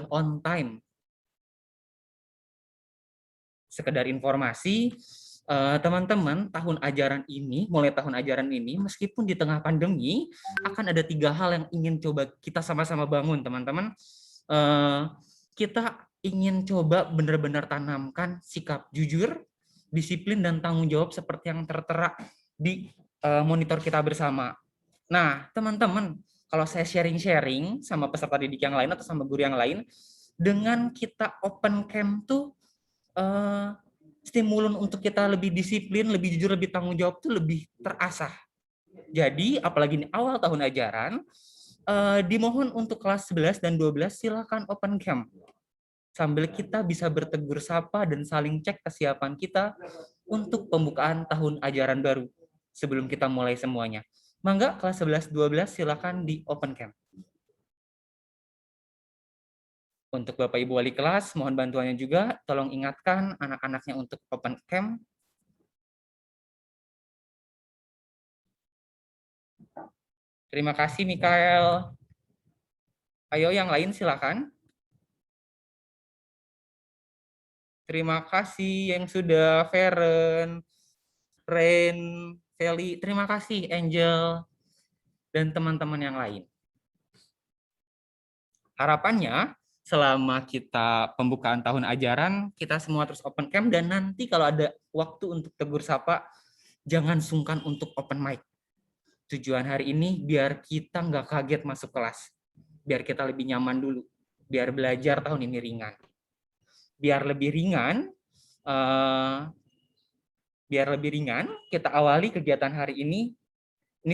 on time. Sekedar informasi, teman-teman, mulai tahun ajaran ini, meskipun di tengah pandemi, akan ada 3 hal yang ingin coba kita sama-sama bangun, teman-teman. Kita ingin coba benar-benar tanamkan sikap jujur, disiplin, dan tanggung jawab seperti yang tertera di monitor kita bersama. Nah, teman-teman, kalau saya sharing-sharing sama peserta didik yang lain atau sama guru yang lain, dengan kita open camp tuh stimulus untuk kita lebih disiplin, lebih jujur, lebih tanggung jawab tuh lebih terasah. Jadi, apalagi ini awal tahun ajaran, dimohon untuk kelas 11 dan 12 silakan open camp. Sambil kita bisa bertegur sapa dan saling cek kesiapan kita untuk pembukaan tahun ajaran baru sebelum kita mulai semuanya. Mangga kelas 11 12 silakan di open camp. Untuk Bapak Ibu wali kelas, mohon bantuannya juga, tolong ingatkan anak-anaknya untuk open camp. Terima kasih, Mikael. Ayo yang lain silakan. Terima kasih yang sudah, Feren, Rain, Feli. Terima kasih, Angel, dan teman-teman yang lain. Harapannya, selama kita pembukaan tahun ajaran, kita semua terus open camp, dan nanti kalau ada waktu untuk tegur sapa, jangan sungkan untuk open mic. Tujuan hari ini biar kita nggak kaget masuk kelas, biar kita lebih nyaman dulu, biar belajar tahun ini ringan. Biar lebih ringan, kita awali kegiatan hari ini. Ini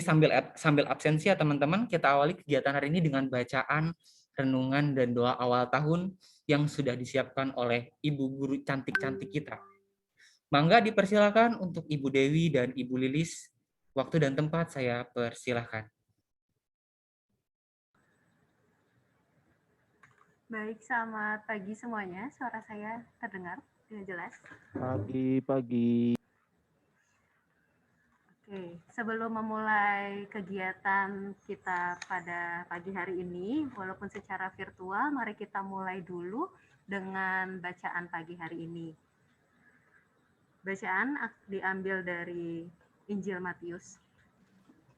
sambil absensi ya teman-teman, kita awali kegiatan hari ini dengan bacaan, renungan, dan doa awal tahun yang sudah disiapkan oleh Ibu Guru cantik-cantik kita. Mangga dipersilakan untuk Ibu Dewi dan Ibu Lilis. Waktu dan tempat saya persilahkan. Baik, selamat pagi semuanya. Suara saya terdengar dengan jelas? Pagi. Oke, sebelum memulai kegiatan kita pada pagi hari ini, walaupun secara virtual, mari kita mulai dulu dengan bacaan pagi hari ini. Bacaan diambil dari Injil Matius,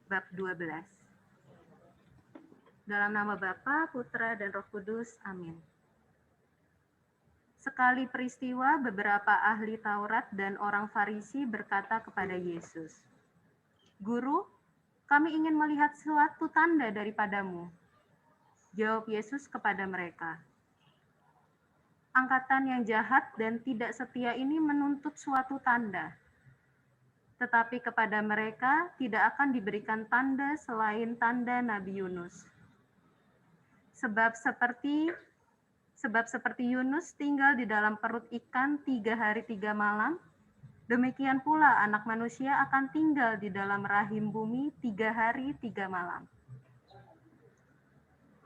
bab 12. Dalam nama Bapa, Putra, dan Roh Kudus, amin. Sekali peristiwa, beberapa ahli Taurat dan orang Farisi berkata kepada Yesus, "Guru, kami ingin melihat suatu tanda daripadamu." Jawab Yesus kepada mereka, "Angkatan yang jahat dan tidak setia ini menuntut suatu tanda. Tetapi kepada mereka tidak akan diberikan tanda selain tanda Nabi Yunus. Sebab seperti Yunus tinggal di dalam perut ikan 3 hari 3 malam, demikian pula Anak Manusia akan tinggal di dalam rahim bumi 3 hari 3 malam."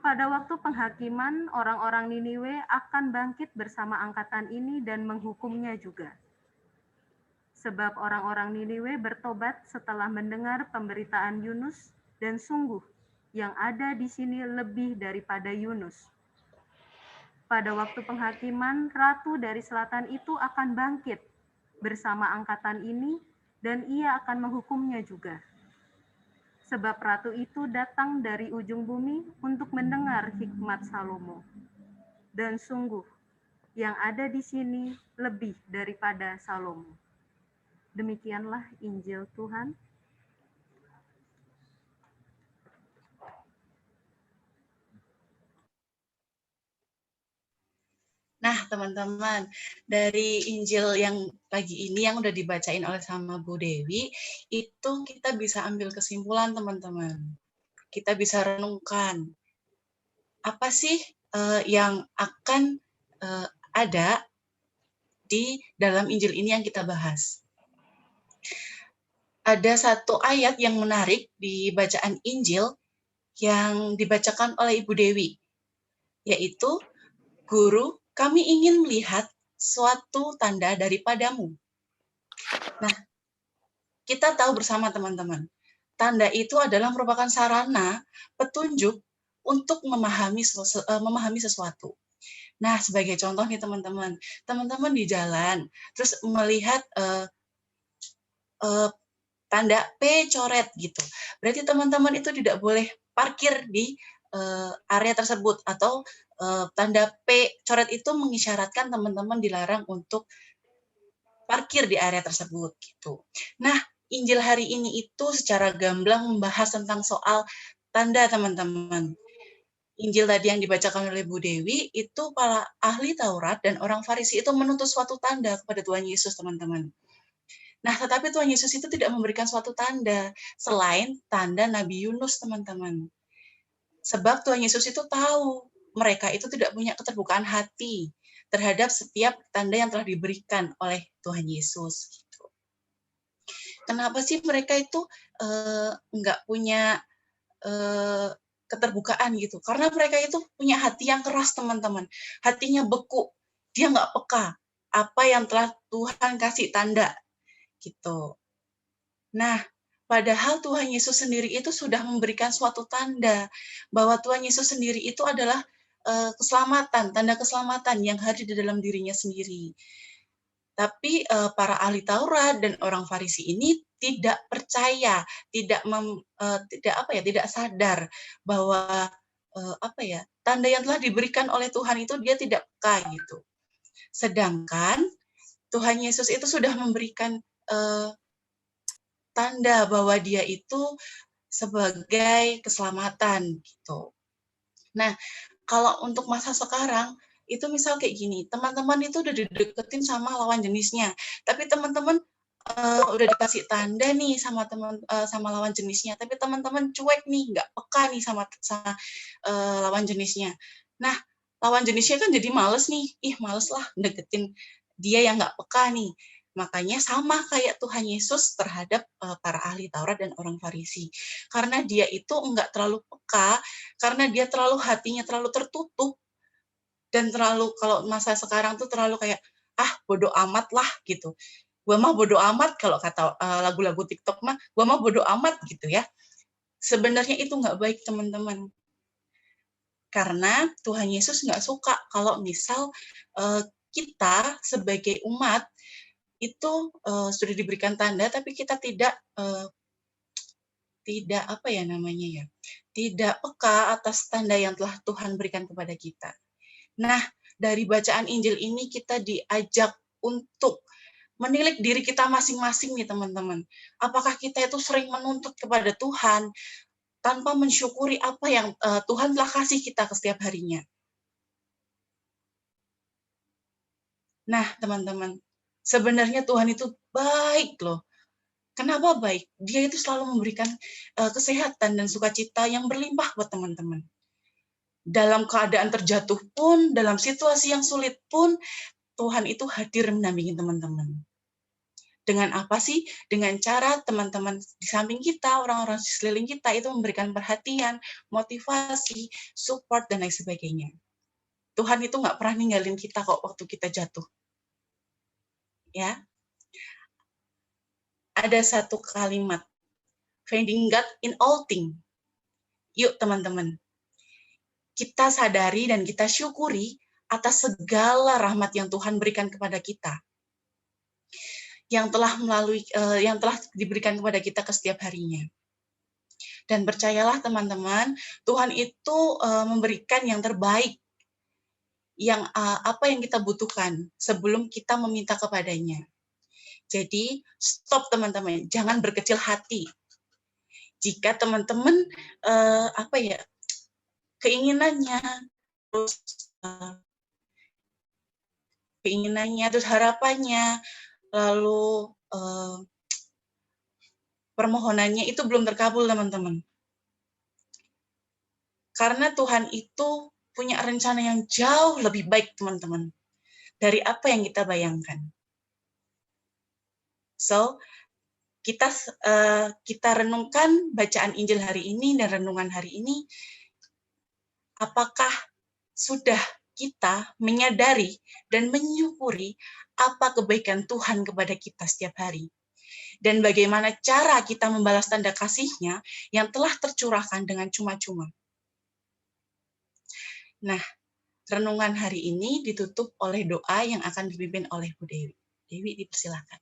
Pada waktu penghakiman, orang-orang Niniwe akan bangkit bersama angkatan ini dan menghukumnya juga. Sebab orang-orang Niniwe bertobat setelah mendengar pemberitaan Yunus, dan sungguh yang ada di sini lebih daripada Yunus. Pada waktu penghakiman, ratu dari selatan itu akan bangkit bersama angkatan ini, dan ia akan menghukumnya juga. Sebab ratu itu datang dari ujung bumi untuk mendengar hikmat Salomo. Dan sungguh, yang ada di sini lebih daripada Salomo. Demikianlah Injil Tuhan. Nah, teman-teman, dari Injil yang pagi ini yang udah dibacain oleh sama Bu Dewi, itu kita bisa ambil kesimpulan, teman-teman. Kita bisa renungkan, apa sih yang akan ada di dalam Injil ini yang kita bahas. Ada satu ayat yang menarik di bacaan Injil yang dibacakan oleh Ibu Dewi, yaitu, "Guru, kami ingin melihat suatu tanda daripadamu." Nah, kita tahu bersama teman-teman, tanda itu adalah merupakan sarana petunjuk untuk memahami sesuatu. Nah, sebagai contoh nih teman-teman, teman-teman di jalan, terus melihat tanda P coret gitu. Berarti teman-teman itu tidak boleh parkir di area tersebut, atau tanda P coret itu mengisyaratkan teman-teman dilarang untuk parkir di area tersebut gitu. Nah, Injil hari ini itu secara gamblang membahas tentang soal tanda, teman-teman. Injil tadi yang dibacakan oleh Bu Dewi itu para ahli Taurat dan orang Farisi itu menuntut suatu tanda kepada Tuhan Yesus, teman-teman. Nah, tetapi Tuhan Yesus itu tidak memberikan suatu tanda selain tanda Nabi Yunus, teman-teman. Sebab Tuhan Yesus itu tahu mereka itu tidak punya keterbukaan hati terhadap setiap tanda yang telah diberikan oleh Tuhan Yesus. Kenapa sih mereka itu nggak punya keterbukaan gitu? Karena mereka itu punya hati yang keras, teman-teman. Hatinya beku. Dia nggak peka apa yang telah Tuhan kasih tanda gitu. Nah, padahal Tuhan Yesus sendiri itu sudah memberikan suatu tanda bahwa Tuhan Yesus sendiri itu adalah keselamatan, tanda keselamatan yang hadir di dalam dirinya sendiri. Tapi para ahli Taurat dan orang Farisi ini tidak percaya, tidak sadar bahwa tanda yang telah diberikan oleh Tuhan itu dia tidak peka gitu. Sedangkan Tuhan Yesus itu sudah memberikan tanda bahwa dia itu sebagai keselamatan gitu. Nah, kalau untuk masa sekarang itu misal kayak gini, teman-teman itu udah dideketin sama lawan jenisnya, tapi teman-teman udah dikasih tanda nih sama lawan jenisnya, tapi teman-teman cuek nih, nggak peka nih sama lawan jenisnya. Nah, lawan jenisnya kan jadi males nih, males lah deketin dia yang nggak peka nih. Makanya sama kayak Tuhan Yesus terhadap para ahli Taurat dan orang Farisi. Karena dia itu nggak terlalu peka, karena dia hatinya terlalu tertutup, dan terlalu, kalau masa sekarang tuh terlalu kayak, bodo amat lah gitu. Gua mah bodo amat, kalau kata lagu-lagu TikTok mah, gua mah bodo amat gitu ya. Sebenarnya itu nggak baik, teman-teman. Karena Tuhan Yesus nggak suka kalau misal kita sebagai umat itu sudah diberikan tanda, tapi kita tidak tidak peka atas tanda yang telah Tuhan berikan kepada kita. Nah, dari bacaan Injil ini kita diajak untuk menilik diri kita masing-masing nih, teman-teman. Apakah kita itu sering menuntut kepada Tuhan tanpa mensyukuri apa yang Tuhan telah kasih kita ke setiap harinya? Nah, teman-teman, sebenarnya Tuhan itu baik loh. Kenapa baik? Dia itu selalu memberikan kesehatan dan sukacita yang berlimpah buat teman-teman. Dalam keadaan terjatuh pun, dalam situasi yang sulit pun, Tuhan itu hadir mendampingi teman-teman. Dengan apa sih? Dengan cara teman-teman di samping kita, orang-orang di sekeliling kita itu memberikan perhatian, motivasi, support, dan lain sebagainya. Tuhan itu nggak pernah ninggalin kita kok waktu kita jatuh. Ya, ada satu kalimat, finding God in all things. Yuk teman-teman, kita sadari dan kita syukuri atas segala rahmat yang Tuhan berikan kepada kita, yang telah diberikan kepada kita ke setiap harinya. Dan percayalah teman-teman, Tuhan itu memberikan yang terbaik, apa yang kita butuhkan sebelum kita meminta kepadanya. Jadi stop teman-teman, jangan berkecil hati. Jika teman-teman keinginannya, terus harapannya, lalu permohonannya itu belum terkabul, teman-teman. Karena Tuhan itu punya rencana yang jauh lebih baik, teman-teman, dari apa yang kita bayangkan. So, kita renungkan bacaan Injil hari ini dan renungan hari ini. Apakah sudah kita menyadari dan menyukuri apa kebaikan Tuhan kepada kita setiap hari? Dan bagaimana cara kita membalas tanda kasih-Nya yang telah tercurahkan dengan cuma-cuma? Nah, renungan hari ini ditutup oleh doa yang akan dipimpin oleh Bu Dewi. Dewi, dipersilakan.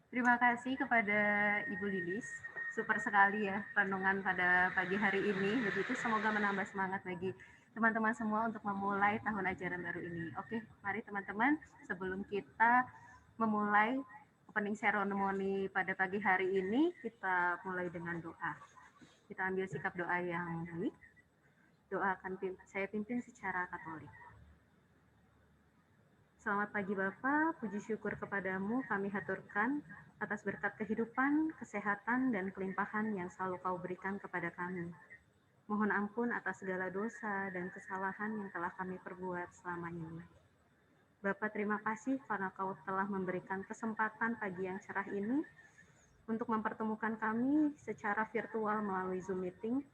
Terima kasih kepada Ibu Lilis. Super sekali ya renungan pada pagi hari ini. Begitu semoga menambah semangat bagi teman-teman semua untuk memulai tahun ajaran baru ini. Oke, mari teman-teman, sebelum kita memulai opening ceremony pada pagi hari ini, kita mulai dengan doa. Kita ambil sikap doa yang baik. Doa akan saya pimpin secara Katolik. Selamat pagi Bapak, puji syukur kepadamu kami haturkan atas berkat kehidupan, kesehatan, dan kelimpahan yang selalu Kau berikan kepada kami. Mohon ampun atas segala dosa dan kesalahan yang telah kami perbuat selama ini. Bapak, terima kasih karena Kau telah memberikan kesempatan pagi yang cerah ini untuk mempertemukan kami secara virtual melalui Zoom meeting.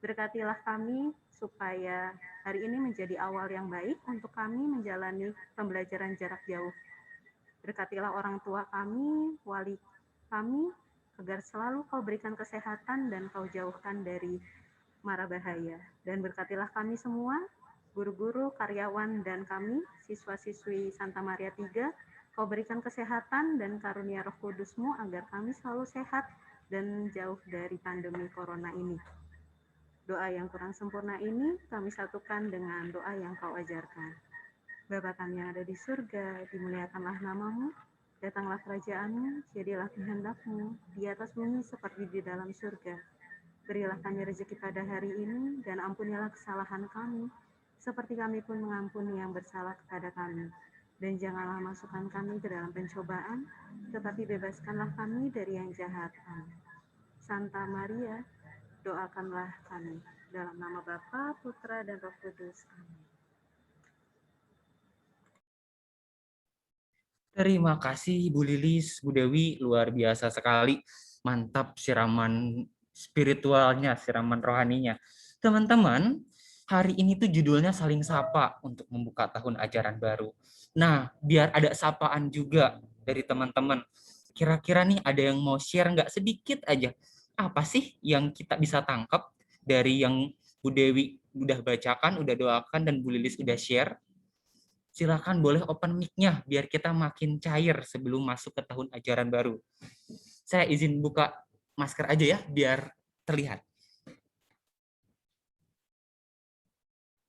Berkatilah kami supaya hari ini menjadi awal yang baik untuk kami menjalani pembelajaran jarak jauh. Berkatilah orang tua kami, wali kami, agar selalu Kau berikan kesehatan dan Kau jauhkan dari mara bahaya. Dan berkatilah kami semua, guru-guru, karyawan, dan kami, siswa-siswi Santa Maria 3, Kau berikan kesehatan dan karunia Roh Kudus-Mu agar kami selalu sehat dan jauh dari pandemi corona ini. Doa yang kurang sempurna ini kami satukan dengan doa yang Kau ajarkan. Bapa kami yang ada di surga, dimuliakanlah nama-Mu, datanglah kerajaan-Mu, jadilah kehendak-Mu, di atas bumi seperti di dalam surga. Berilah kami rezeki pada hari ini, dan ampunilah kesalahan kami, seperti kami pun mengampuni yang bersalah kepada kami. Dan janganlah masukkan kami ke dalam pencobaan, tetapi bebaskanlah kami dari yang jahat. Amin. Santa Maria, doakanlah kami. Dalam nama Bapa, Putra, dan Roh Kudus. Amin. Terima kasih Bu Lilis, Bu Dewi, luar biasa sekali. Mantap siraman spiritualnya, siraman rohaninya. Teman-teman, hari ini tuh judulnya Saling Sapa untuk membuka tahun ajaran baru. Nah, biar ada sapaan juga dari teman-teman. Kira-kira nih ada yang mau share nggak sedikit aja? Apa sih yang kita bisa tangkap dari yang Bu Dewi udah bacakan, udah doakan, dan Bu Lilis udah share? Silakan boleh open mic-nya biar kita makin cair sebelum masuk ke tahun ajaran baru. Saya izin buka masker aja ya biar terlihat.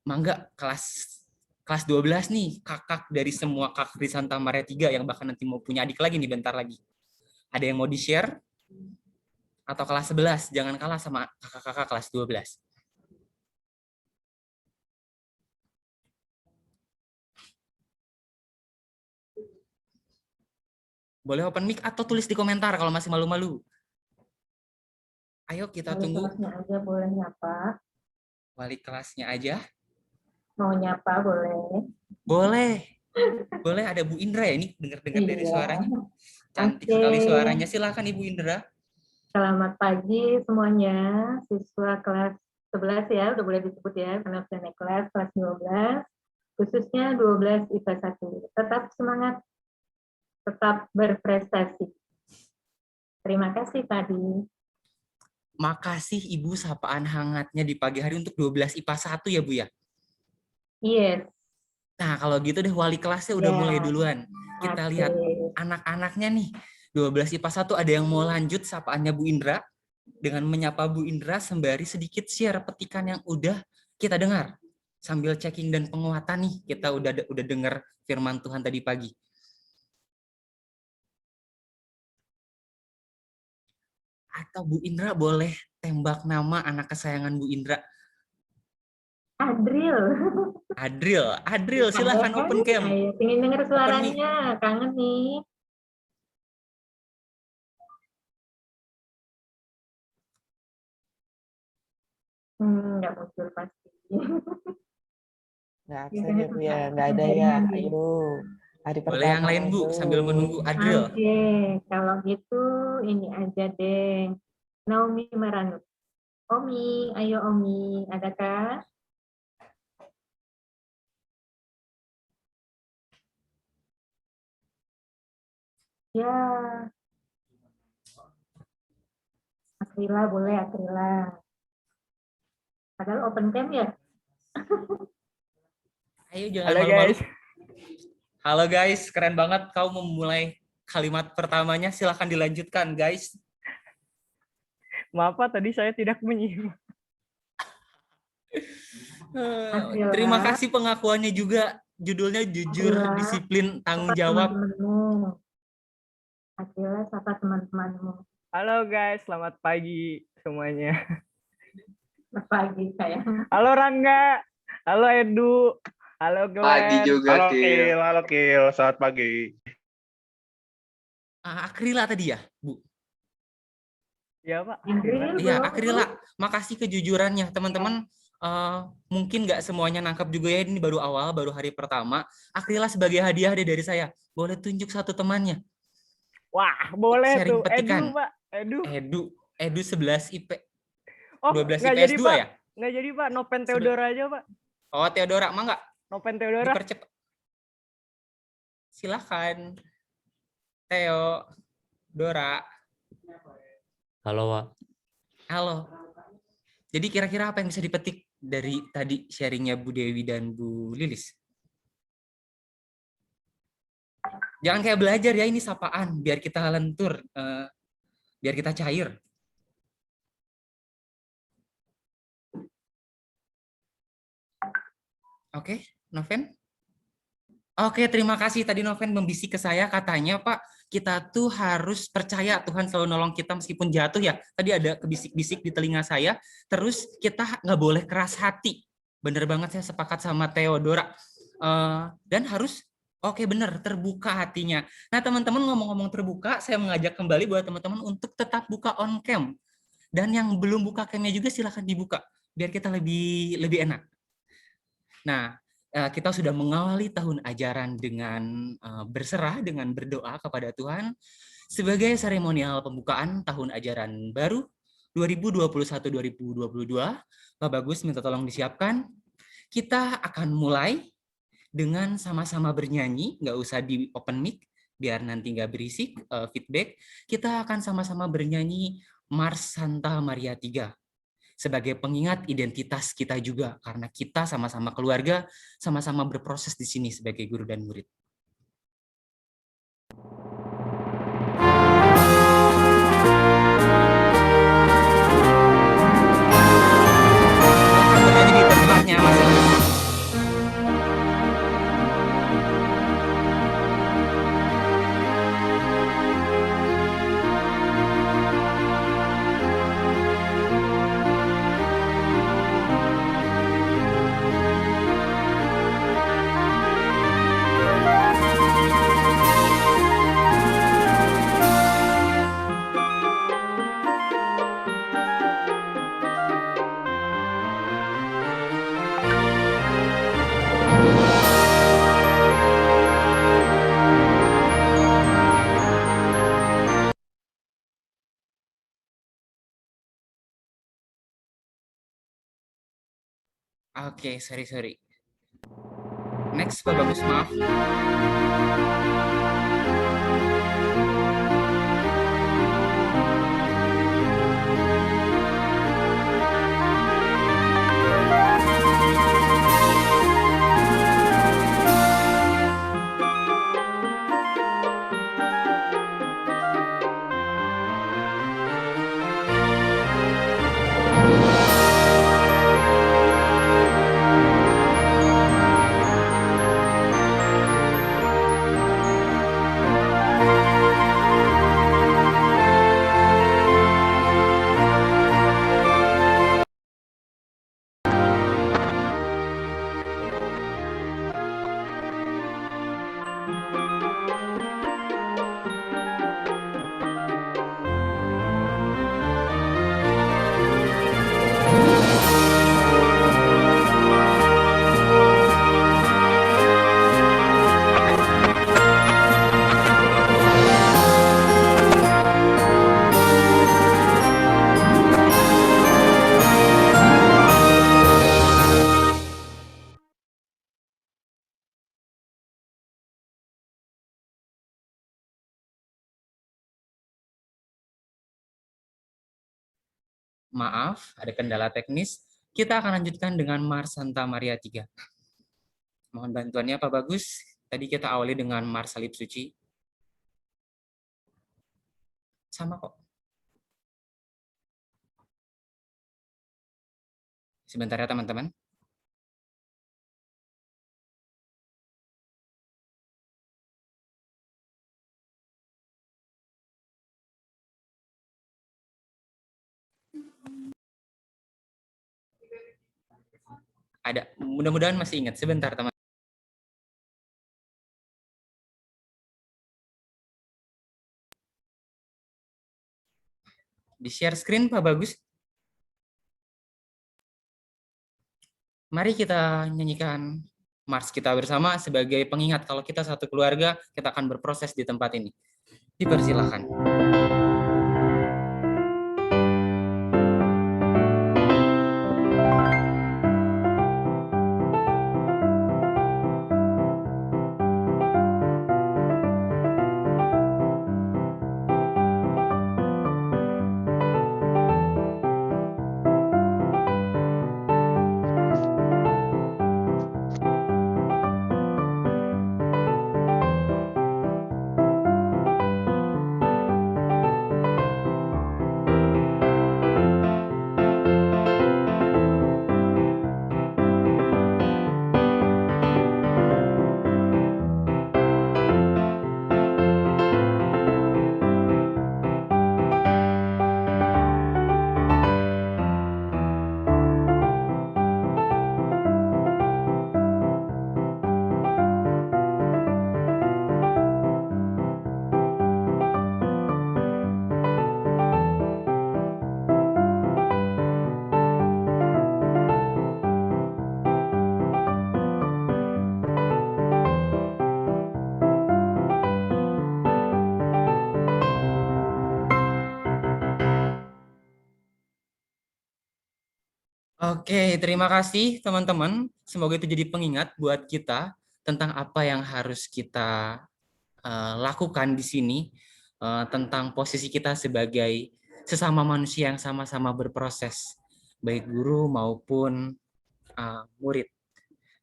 Mangga kelas 12 nih, kakak dari semua kakak di Santa Maria 3 yang bahkan nanti mau punya adik lagi nih bentar lagi. Ada yang mau di-share? Atau kelas 11, jangan kalah sama kakak-kakak kelas 12. Boleh open mic atau tulis di komentar kalau masih malu-malu. Ayo kita Wali tunggu. kelasnya aja boleh nyapa. Wali kelasnya aja. Mau nyapa boleh. Boleh. Boleh, ada Bu Indra ya, ini dengar-dengar dari Iya. suaranya. Cantik Oke. sekali suaranya. Silakan Ibu Indra. Selamat pagi semuanya. Siswa kelas 11 ya, udah boleh disebut ya, karena sudah naik kelas 12. Khususnya 12 IPA 1. Tetap semangat, tetap berprestasi. Terima kasih tadi. Makasih Ibu sapaan hangatnya di pagi hari untuk 12 IPA 1 ya Bu ya. Yes. Nah kalau gitu deh wali kelasnya udah Ya. mulai duluan. Kita Oke. lihat anak-anaknya nih. 12 IPA 1 ada yang mau lanjut sapaannya Bu Indra. Dengan menyapa Bu Indra sembari sedikit share petikan yang udah kita dengar. Sambil checking dan penguatan nih, kita udah dengar firman Tuhan tadi pagi. Atau Bu Indra boleh tembak nama anak kesayangan Bu Indra. Adril. Adril, silahkan Ada kan? open cam. Ayo, pengen denger suaranya, kangen nih. Nggak muncul pasti. Nggak absen ya Bu ya, nggak ada ya. Ayo, hari Boleh pertama. yang lain Bu, ayo. sambil menunggu Adril. Oke, kalau gitu ini aja deh. Naomi Maranut. Omi, ayo Omi, adakah? Ya, Akrila boleh Akrila. Padahal open cam ya. Ayo jangan Halo malu-malu. guys. Halo guys, keren banget kau memulai kalimat pertamanya. Silahkan dilanjutkan guys. Maaf Pak, tadi saya tidak menyimak. Terima kasih pengakuannya juga. Judulnya jujur, Akila, disiplin, tanggung sapa jawab. teman-temanmu. Akila, sapa teman-temanmu. Halo guys, selamat pagi semuanya. Selamat pagi sayang. Halo Rangga. Halo Edu. Halo Glenn. Pagi juga, Halo Kil. Kil, halo Kil, selamat pagi. Akrila tadi ya, Bu? Ya Pak. Andril, Iya, belum? Akrila. Makasih kejujurannya. Teman-teman, mungkin nggak semuanya nangkap juga ya, ini baru awal, baru hari pertama. Akrila sebagai hadiah deh dari saya. Boleh tunjuk satu temannya. Wah, boleh Sharing tuh. petikan. Edu Pak. Edu 11 IP. Oh, 12 nggak IPS jadi 2 Pak. ya? Nggak jadi Pak. Nopen Theodora aja Pak. Oh, Theodora, mah nggak? Nopen Theodora. Dipercepat. Silakan. Theo, Dora. Halo, Wak. Halo. Jadi kira-kira apa yang bisa dipetik dari tadi sharingnya Bu Dewi dan Bu Lilis? Jangan kayak belajar ya, ini sapaan biar kita lentur, biar kita cair. Oke, Noven? Oke, terima kasih. Tadi Noven membisik ke saya, katanya Pak, kita tuh harus percaya Tuhan selalu nolong kita meskipun jatuh ya. Tadi ada kebisik-bisik di telinga saya. Terus kita nggak boleh keras hati. Bener banget, saya sepakat sama Theodora. Dan harus, oke bener, terbuka hatinya. Nah teman-teman, ngomong-ngomong terbuka, saya mengajak kembali buat teman-teman untuk tetap buka on cam. Dan yang belum buka camnya juga silahkan dibuka, biar kita lebih enak. Nah, kita sudah mengawali tahun ajaran dengan berserah, dengan berdoa kepada Tuhan sebagai seremonial pembukaan tahun ajaran baru 2021-2022. Pak Bagus minta tolong disiapkan. Kita akan mulai dengan sama-sama bernyanyi, nggak usah di open mic, biar nanti nggak berisik feedback. Kita akan sama-sama bernyanyi Mars Santa Maria 3. Sebagai pengingat identitas kita juga, karena kita sama-sama keluarga, sama-sama berproses di sini sebagai guru dan murid. Berada di tempatnya masing-masing. Oke, sorry. Next, Pak Bagus, maaf. Maaf, ada kendala teknis. Kita akan lanjutkan dengan Mars Santa Maria 3. Mohon bantuannya Pak Bagus. Tadi kita awali dengan Mars Salib Suci. Sama kok. Sebentar ya teman-teman. Ada, mudah-mudahan masih ingat. Sebentar teman. Di share screen Pak Bagus. Mari kita nyanyikan Mars kita bersama sebagai pengingat kalau kita satu keluarga, kita akan berproses di tempat ini. Dipersilakan. Oke, terima kasih teman-teman. Semoga itu jadi pengingat buat kita tentang apa yang harus kita lakukan di sini, tentang posisi kita sebagai sesama manusia yang sama-sama berproses, baik guru maupun murid.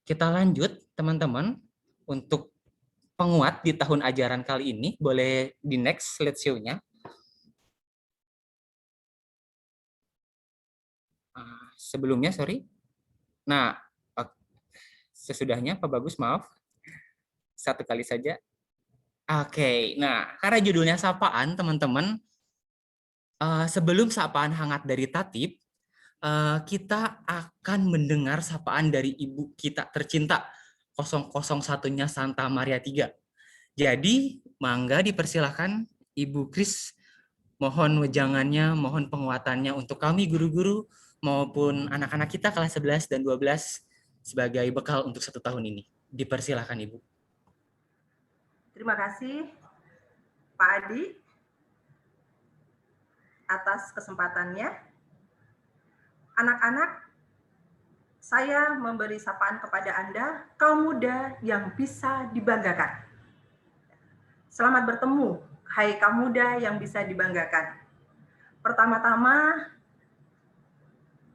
Kita lanjut teman-teman untuk penguat di tahun ajaran kali ini. Boleh di next slideshow-nya. Sebelumnya, sorry. Nah, sesudahnya Pak Bagus, maaf. Satu kali saja. Oke, nah karena judulnya sapaan, teman-teman, sebelum sapaan hangat dari Tatib, kita akan mendengar sapaan dari ibu kita tercinta, 001-nya Santa Maria 3. Jadi, mangga dipersilahkan Ibu Kris, mohon wejangannya, mohon penguatannya untuk kami guru-guru maupun anak-anak kita kelas 11 dan 12 sebagai bekal untuk 1 tahun ini. Dipersilahkan Ibu. Terima kasih Pak Adi atas kesempatannya. Anak-anak, saya memberi sapaan kepada Anda, kaum muda yang bisa dibanggakan. Selamat bertemu, hai kaum muda yang bisa dibanggakan. Pertama-tama,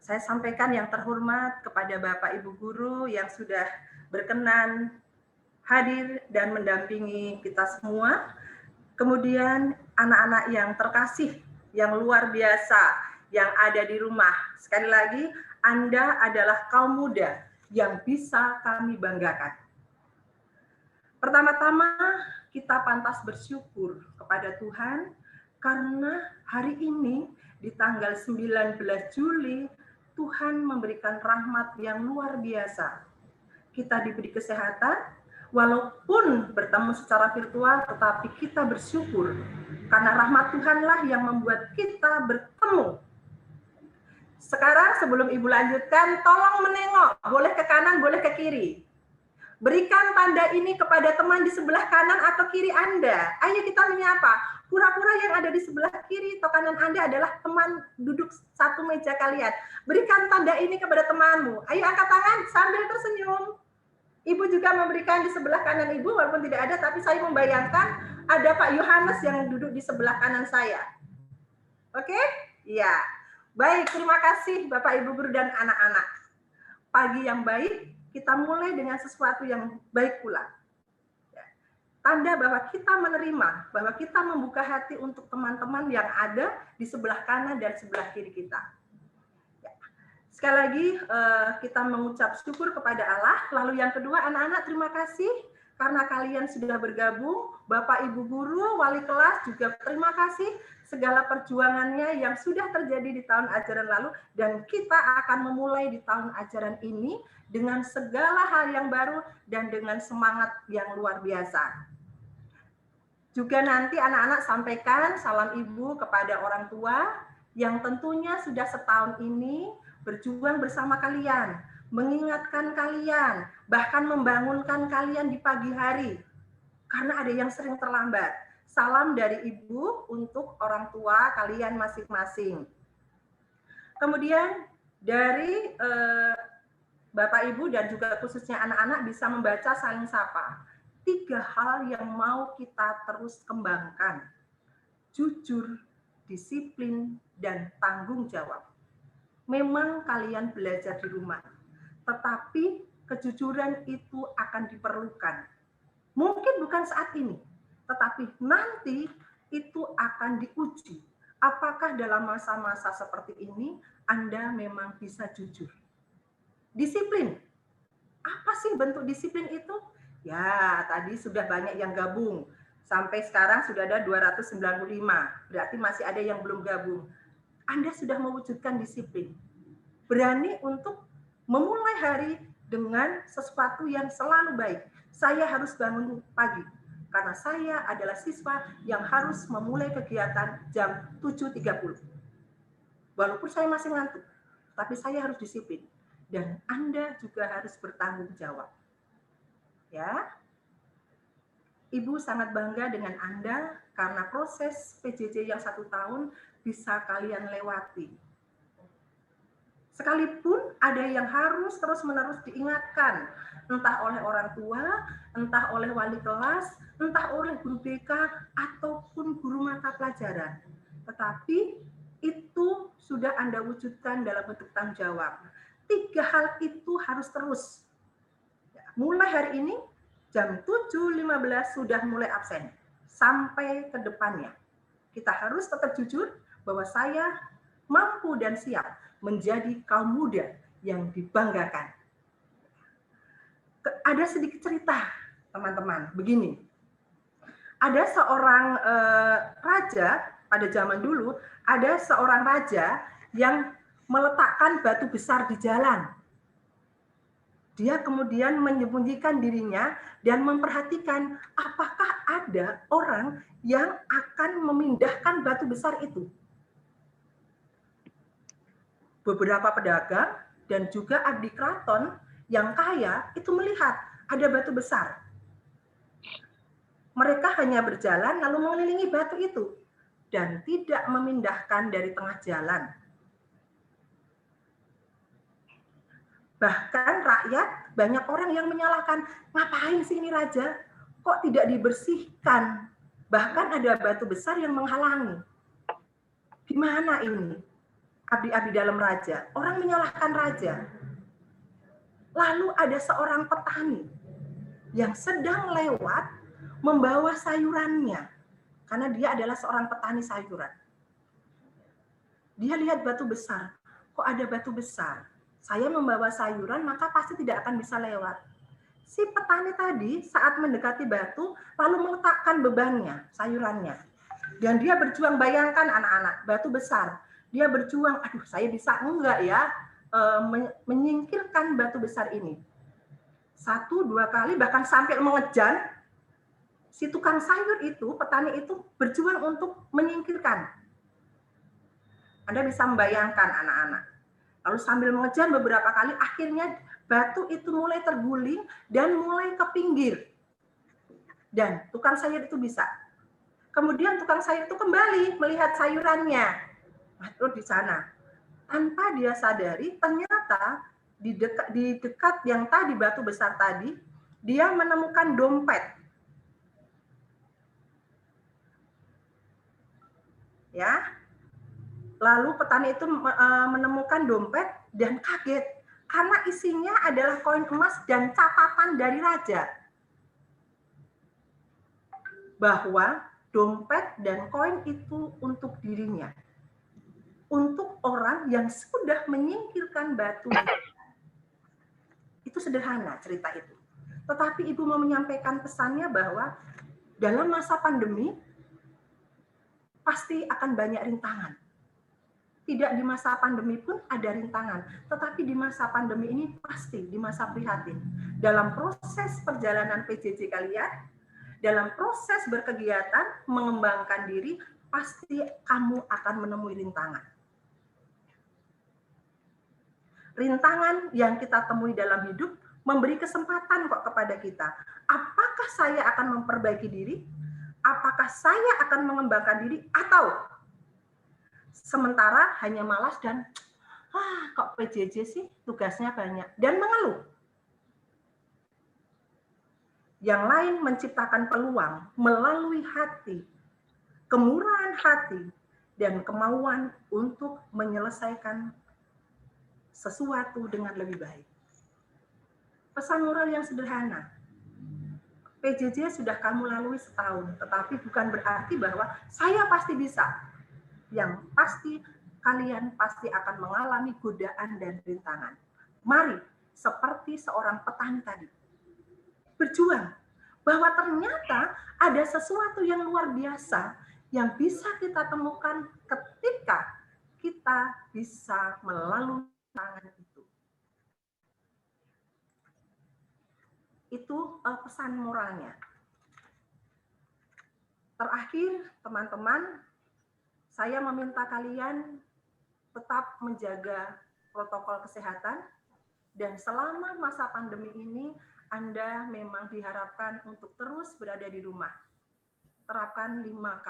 saya sampaikan yang terhormat kepada Bapak Ibu Guru yang sudah berkenan hadir dan mendampingi kita semua. Kemudian anak-anak yang terkasih, yang luar biasa, yang ada di rumah. Sekali lagi, Anda adalah kaum muda yang bisa kami banggakan. Pertama-tama, kita pantas bersyukur kepada Tuhan karena hari ini di tanggal 19 Juli, Tuhan memberikan rahmat yang luar biasa. Kita diberi kesehatan, walaupun bertemu secara virtual, tetapi kita bersyukur karena rahmat Tuhanlah yang membuat kita bertemu. Sekarang sebelum Ibu lanjutkan, tolong menengok, boleh ke kanan, boleh ke kiri. Berikan tanda ini kepada teman di sebelah kanan atau kiri Anda. Ayo kita menyapa. Pura-pura yang ada di sebelah kiri atau kanan Anda adalah teman duduk satu meja kalian. Berikan tanda ini kepada temanmu. Ayo angkat tangan sambil tersenyum. Ibu juga memberikan di sebelah kanan Ibu, walaupun tidak ada, tapi saya membayangkan ada Pak Yohanes yang duduk di sebelah kanan saya. Oke? Iya. Baik, terima kasih Bapak, Ibu Guru, dan anak-anak. Pagi yang baik, kita mulai dengan sesuatu yang baik pula. Tanda bahwa kita menerima, bahwa kita membuka hati untuk teman-teman yang ada di sebelah kanan dan sebelah kiri kita. Sekali lagi, kita mengucap syukur kepada Allah. Lalu yang kedua, anak-anak, terima kasih karena kalian sudah bergabung. Bapak, Ibu Guru, Wali kelas juga terima kasih segala perjuangannya yang sudah terjadi di tahun ajaran lalu, dan kita akan memulai di tahun ajaran ini dengan segala hal yang baru dan dengan semangat yang luar biasa. Juga nanti anak-anak sampaikan salam ibu kepada orang tua yang tentunya sudah setahun ini berjuang bersama kalian, mengingatkan kalian, bahkan membangunkan kalian di pagi hari, karena ada yang sering terlambat. Salam dari ibu untuk orang tua kalian masing-masing. Kemudian dari Bapak Ibu dan juga khususnya anak-anak bisa membaca saling sapa. 3 hal yang mau kita terus kembangkan. Jujur, disiplin, dan tanggung jawab. Memang kalian belajar di rumah, tetapi kejujuran itu akan diperlukan. Mungkin bukan saat ini, tetapi nanti itu akan diuji. Apakah dalam masa-masa seperti ini Anda memang bisa jujur? Disiplin. Apa sih bentuk disiplin itu? Ya, tadi sudah banyak yang gabung. Sampai sekarang sudah ada 295. Berarti masih ada yang belum gabung. Anda sudah mewujudkan disiplin. Berani untuk memulai hari dengan sesuatu yang selalu baik. Saya harus bangun pagi, karena saya adalah siswa yang harus memulai kegiatan jam 7.30. Walaupun saya masih ngantuk, tapi saya harus disiplin. Dan Anda juga harus bertanggung jawab. Ya, Ibu sangat bangga dengan Anda karena proses PJJ yang 1 tahun bisa kalian lewati. Sekalipun ada yang harus terus-menerus diingatkan, entah oleh orang tua, entah oleh wali kelas, entah oleh guru BK, ataupun guru mata pelajaran. Tetapi itu sudah Anda wujudkan dalam bentuk tanggung jawab. 3 hal itu harus terus. Mulai hari ini, jam 7.15 sudah mulai absen. Sampai ke depannya. Kita harus tetap jujur bahwa saya mampu dan siap menjadi kaum muda yang dibanggakan. Ada sedikit cerita, teman-teman. Begini, ada seorang raja pada zaman dulu, ada seorang raja yang meletakkan batu besar di jalan. Dia kemudian menyembunyikan dirinya dan memperhatikan apakah ada orang yang akan memindahkan batu besar itu. Beberapa pedagang dan juga abdi keraton yang kaya itu melihat ada batu besar. Mereka hanya berjalan lalu mengelilingi batu itu dan tidak memindahkan dari tengah jalan. Bahkan rakyat, banyak orang yang menyalahkan, ngapain sih ini raja? Kok tidak dibersihkan? Bahkan ada batu besar yang menghalangi. Gimana ini? Abdi-abdi dalam raja, orang menyalahkan raja. Lalu ada seorang petani yang sedang lewat membawa sayurannya, karena dia adalah seorang petani sayuran. Dia lihat batu besar, kok ada batu besar? Saya membawa sayuran, maka pasti tidak akan bisa lewat. Si petani tadi saat mendekati batu, lalu meletakkan bebannya, sayurannya. Dan dia berjuang, bayangkan anak-anak, batu besar. Dia berjuang, aduh saya bisa enggak ya menyingkirkan batu besar ini. 1, 2 kali, bahkan sampai mengejan, si tukang sayur itu, petani itu berjuang untuk menyingkirkan. Anda bisa membayangkan anak-anak. Lalu sambil mengejar beberapa kali, akhirnya batu itu mulai terguling dan mulai ke pinggir. Dan tukang sayur itu bisa. Kemudian tukang sayur itu kembali melihat sayurannya. Terus di sana, tanpa dia sadari, ternyata di dekat yang tadi batu besar tadi, dia menemukan dompet. Ya, Lalu petani itu menemukan dompet dan kaget karena isinya adalah koin emas dan catatan dari raja bahwa dompet dan koin itu untuk dirinya, untuk orang yang sudah menyingkirkan batu. Itu sederhana cerita itu. Tetapi ibu mau menyampaikan pesannya bahwa dalam masa pandemi pasti akan banyak rintangan. Tidak di masa pandemi pun ada rintangan, tetapi di masa pandemi ini pasti di masa prihatin. Dalam proses perjalanan PJJ kalian, dalam proses berkegiatan, mengembangkan diri, pasti kamu akan menemui rintangan. Rintangan yang kita temui dalam hidup memberi kesempatan kok kepada kita. Apakah saya akan memperbaiki diri? Apakah saya akan mengembangkan diri? Atau sementara hanya malas dan kok PJJ sih tugasnya banyak dan mengeluh. Yang lain menciptakan peluang melalui hati, kemurahan hati, dan kemauan untuk menyelesaikan sesuatu dengan lebih baik. Pesan moral yang sederhana. PJJ sudah kamu lalui setahun, tetapi bukan berarti bahwa saya pasti bisa. Yang pasti kalian pasti akan mengalami godaan dan rintangan. Mari, seperti seorang petani tadi, berjuang bahwa ternyata ada sesuatu yang luar biasa yang bisa kita temukan ketika kita bisa melalui tangan itu. Itu pesan moralnya. Terakhir, teman-teman, saya meminta kalian tetap menjaga protokol kesehatan dan selama masa pandemi ini Anda memang diharapkan untuk terus berada di rumah. Terapkan 5K.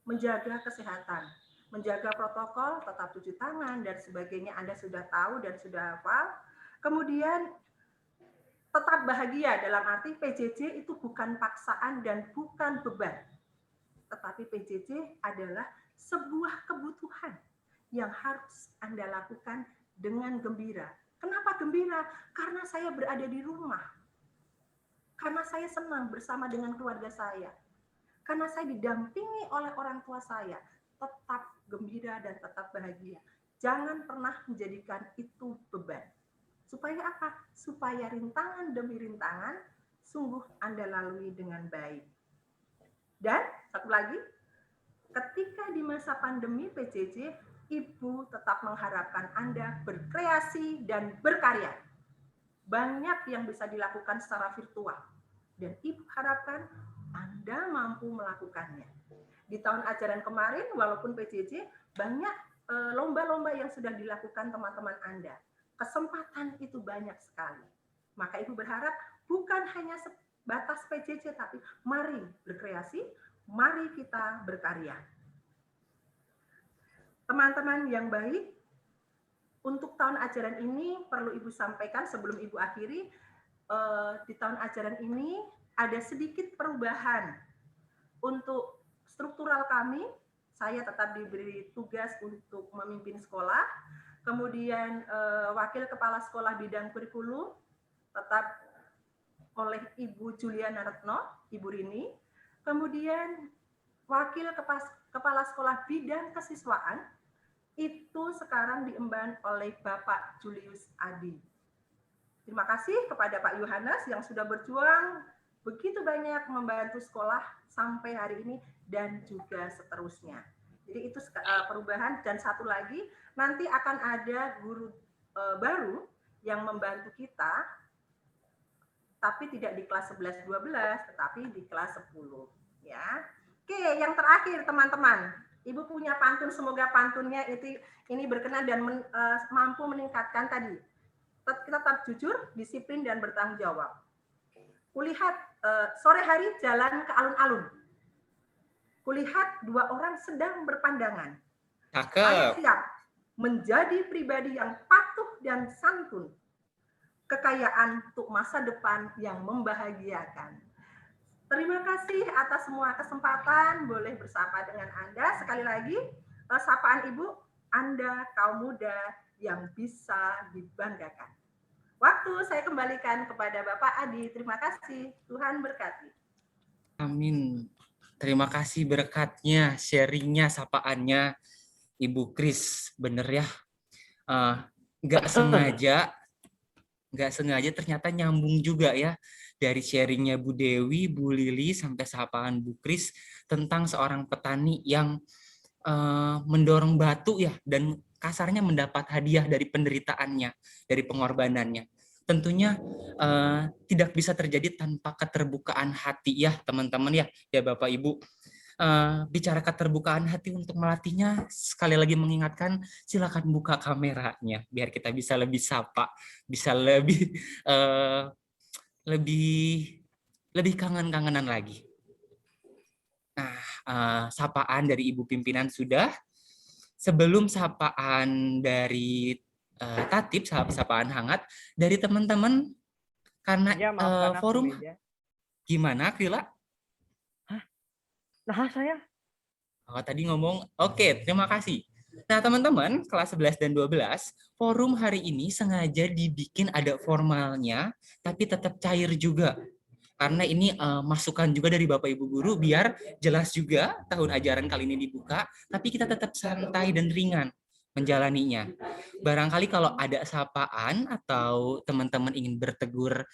Menjaga kesehatan, menjaga protokol, tetap cuci tangan dan sebagainya Anda sudah tahu dan sudah hafal. Kemudian tetap bahagia dalam arti PJJ itu bukan paksaan dan bukan beban. Tetapi PJJ adalah sebuah kebutuhan yang harus Anda lakukan dengan gembira. Kenapa gembira? Karena saya berada di rumah. Karena saya senang bersama dengan keluarga saya. Karena saya didampingi oleh orang tua saya. Tetap gembira dan tetap bahagia. Jangan pernah menjadikan itu beban. Supaya apa? Supaya rintangan demi rintangan sungguh Anda lalui dengan baik. Dan satu lagi, ketika di masa pandemi PJJ, Ibu tetap mengharapkan Anda berkreasi dan berkarya. Banyak yang bisa dilakukan secara virtual. Dan Ibu harapkan Anda mampu melakukannya. Di tahun ajaran kemarin, walaupun PJJ, banyak lomba-lomba yang sudah dilakukan teman-teman Anda. Kesempatan itu banyak sekali. Maka Ibu berharap bukan hanya sebatas PJJ, tapi mari berkreasi, mari kita berkarya. Teman-teman yang baik, untuk tahun ajaran ini perlu Ibu sampaikan sebelum Ibu akhiri, di tahun ajaran ini ada sedikit perubahan. Untuk struktural kami, saya tetap diberi tugas untuk memimpin sekolah, kemudian Wakil Kepala Sekolah Bidang Kurikulum tetap oleh Ibu Juliana Retno, Ibu Rini, kemudian Wakil Kepala Sekolah Bidang Kesiswaan itu sekarang diemban oleh Bapak Julius Adi. Terima kasih kepada Pak Yohanes yang sudah berjuang begitu banyak membantu sekolah sampai hari ini dan juga seterusnya. Jadi itu perubahan. Dan satu lagi, nanti akan ada guru baru yang membantu kita, tapi tidak di kelas 11-12, tetapi di kelas 10. Ya. Oke, yang terakhir teman-teman. Ibu punya pantun, semoga pantunnya ini berkenan dan mampu meningkatkan tadi. Kita tetap jujur, disiplin, dan bertanggung jawab. Kulihat sore hari jalan ke alun-alun. Kulihat dua orang sedang berpandangan. Saya siap menjadi pribadi yang patuh dan santun. Kekayaan untuk masa depan yang membahagiakan. Terima kasih atas semua kesempatan boleh bersapa dengan Anda. Sekali lagi, sapaan Ibu, Anda kaum muda yang bisa dibanggakan. Waktu saya kembalikan kepada Bapak Adi. Terima kasih. Tuhan berkati. Amin. Terima kasih berkatnya, sharingnya, sapaannya Ibu Kris. Bener ya, nggak sengaja ternyata nyambung juga ya. Dari sharingnya Bu Dewi, Bu Lili, sampai sapaan Bu Kris tentang seorang petani yang mendorong batu ya, dan kasarnya mendapat hadiah dari penderitaannya, dari pengorbanannya. Tentunya tidak bisa terjadi tanpa keterbukaan hati ya teman-teman ya Bapak Ibu. Bicara keterbukaan hati untuk melatihnya, sekali lagi mengingatkan, silakan buka kameranya biar kita bisa lebih sapa, bisa lebih kangen-kangenan lagi. Nah, sapaan dari Ibu Pimpinan sudah. Sebelum sapaan dari Tatip, sapaan hangat dari teman-teman, karena forum gimana, Krila? Nah, saya. Tadi ngomong, oke, terima kasih. Nah, teman-teman, kelas 11 dan 12, forum hari ini sengaja dibikin ada formalnya, tapi tetap cair juga. Karena ini masukan juga dari Bapak Ibu Guru, biar jelas juga tahun ajaran kali ini dibuka, tapi kita tetap santai dan ringan menjalaninya. Barangkali kalau ada sapaan atau teman-teman ingin bertegur,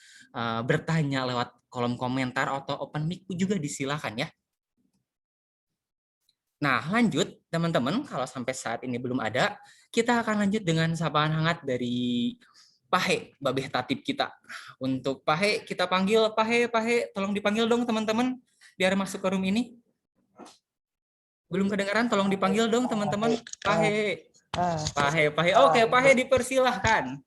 bertanya lewat kolom komentar atau open mic juga disilakan ya. Nah, lanjut teman-teman, kalau sampai saat ini belum ada, kita akan lanjut dengan sapaan hangat dari Pahe, Babeh Tatip kita. Untuk Pahe, kita panggil Pahe, tolong dipanggil dong teman-teman, biar masuk ke room ini. Belum kedengaran, tolong dipanggil dong teman-teman. Pahe. Oke, Pahe dipersilahkan.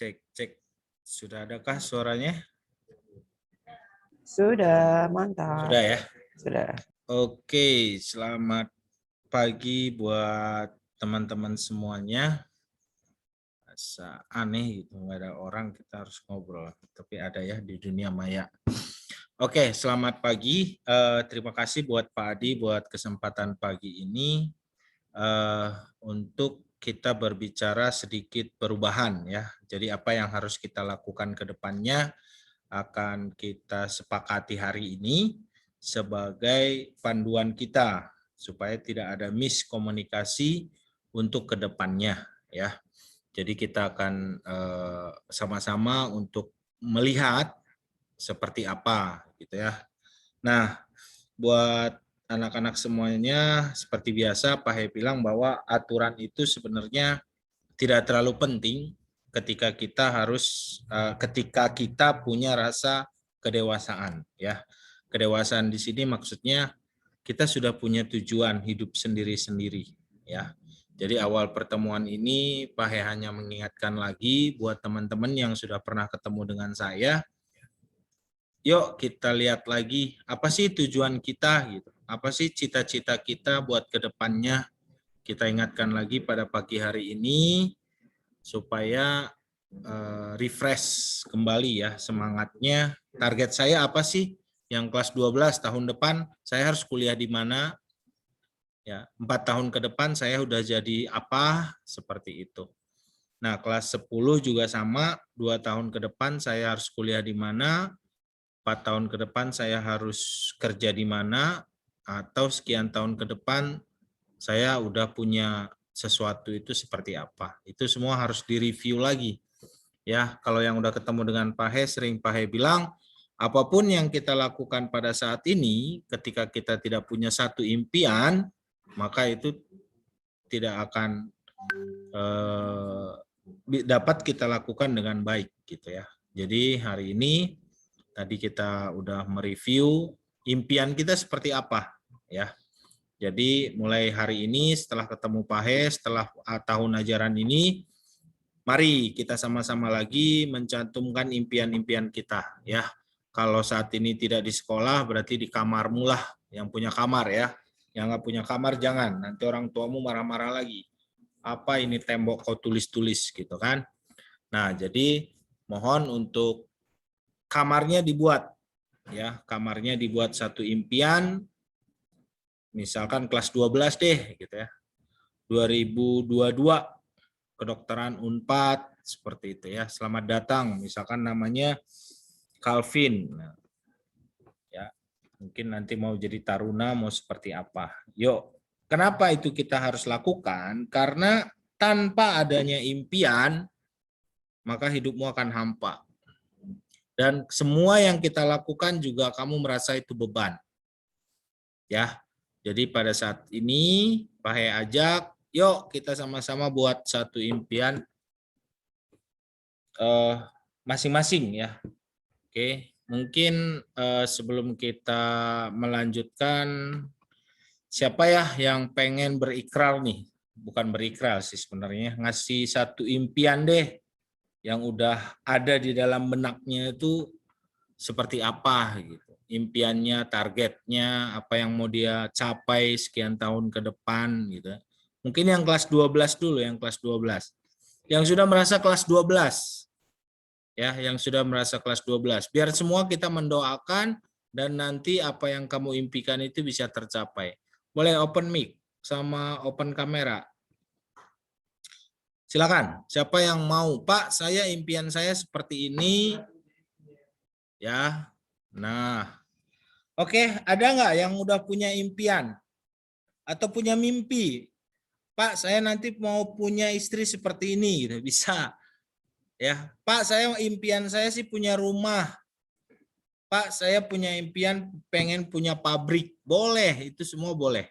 Cek. Sudah adakah suaranya? Sudah, mantap. Sudah ya? Sudah. Oke, selamat pagi buat teman-teman semuanya. Asa aneh gitu, nggak ada orang, kita harus ngobrol. Tapi ada ya di dunia maya. Oke, selamat pagi. Terima kasih buat Pak Adi buat kesempatan pagi ini untuk kita berbicara sedikit perubahan ya. Jadi apa yang harus kita lakukan ke depannya akan kita sepakati hari ini sebagai panduan kita supaya tidak ada miskomunikasi untuk ke depannya ya. Jadi kita akan sama-sama untuk melihat seperti apa gitu ya. Nah, buat anak-anak semuanya, seperti biasa Pak He bilang bahwa aturan itu sebenarnya tidak terlalu penting ketika kita punya rasa kedewasaan ya. Kedewasaan di sini maksudnya kita sudah punya tujuan hidup sendiri-sendiri ya. Jadi awal pertemuan ini Pak He hanya mengingatkan lagi buat teman-teman yang sudah pernah ketemu dengan saya, yuk kita lihat lagi apa sih tujuan kita gitu. Apa sih cita-cita kita buat ke depannya? Kita ingatkan lagi pada pagi hari ini supaya refresh kembali ya semangatnya. Target saya apa sih? Yang kelas 12 tahun depan saya harus kuliah di mana? Ya, 4 tahun ke depan saya udah jadi apa? Seperti itu. Nah, kelas 10 juga sama, 2 tahun ke depan saya harus kuliah di mana? 4 tahun ke depan saya harus kerja di mana? Atau sekian tahun ke depan saya udah punya sesuatu itu seperti apa. Itu semua harus direview lagi. Ya, kalau yang udah ketemu dengan Pak He, sering Pak He bilang, apapun yang kita lakukan pada saat ini, ketika kita tidak punya satu impian, maka itu tidak akan dapat kita lakukan dengan baik gitu ya. Jadi hari ini tadi kita udah mereview impian kita seperti apa ya. Jadi mulai hari ini setelah ketemu Pak He, setelah tahun ajaran ini, mari kita sama-sama lagi mencantumkan impian-impian kita ya. Kalau saat ini tidak di sekolah berarti di kamarmu lah, yang punya kamar ya. Yang nggak punya kamar jangan, nanti orang tuamu marah-marah lagi. apa ini tembok kau tulis-tulis gitu kan. Nah, jadi mohon untuk kamarnya dibuat ya, kamarnya dibuat satu impian, misalkan kelas 12 deh gitu ya. 2022 kedokteran Unpad seperti itu ya. Selamat datang, misalkan namanya Calvin. Nah, ya, mungkin nanti mau jadi taruna mau seperti apa. Yuk, kenapa itu kita harus lakukan? Karena tanpa adanya impian, maka hidupmu akan hampa. Dan semua yang kita lakukan juga kamu merasa itu beban. Ya, jadi pada saat ini Pak He ajak, yuk kita sama-sama buat satu impian masing-masing ya. Oke, mungkin sebelum kita melanjutkan, siapa ya yang pengen berikrar nih? Bukan berikrar sih sebenarnya, ngasih satu impian deh yang udah ada di dalam benaknya itu seperti apa gitu. Impiannya, targetnya, apa yang mau dia capai sekian tahun ke depan gitu. Mungkin yang kelas 12 dulu, yang kelas 12. Yang sudah merasa kelas 12. Ya, yang sudah merasa kelas 12. Biar semua kita mendoakan dan nanti apa yang kamu impikan itu bisa tercapai. Boleh open mic sama open kamera. Silakan, siapa yang mau? Pak, saya impian saya seperti ini. Ya, nah. Oke, ada nggak yang udah punya impian? Atau punya mimpi? Pak, saya nanti mau punya istri seperti ini. Gitu. Bisa. Ya, Pak, saya impian saya sih punya rumah. Pak, saya punya impian pengen punya pabrik. Boleh, itu semua boleh.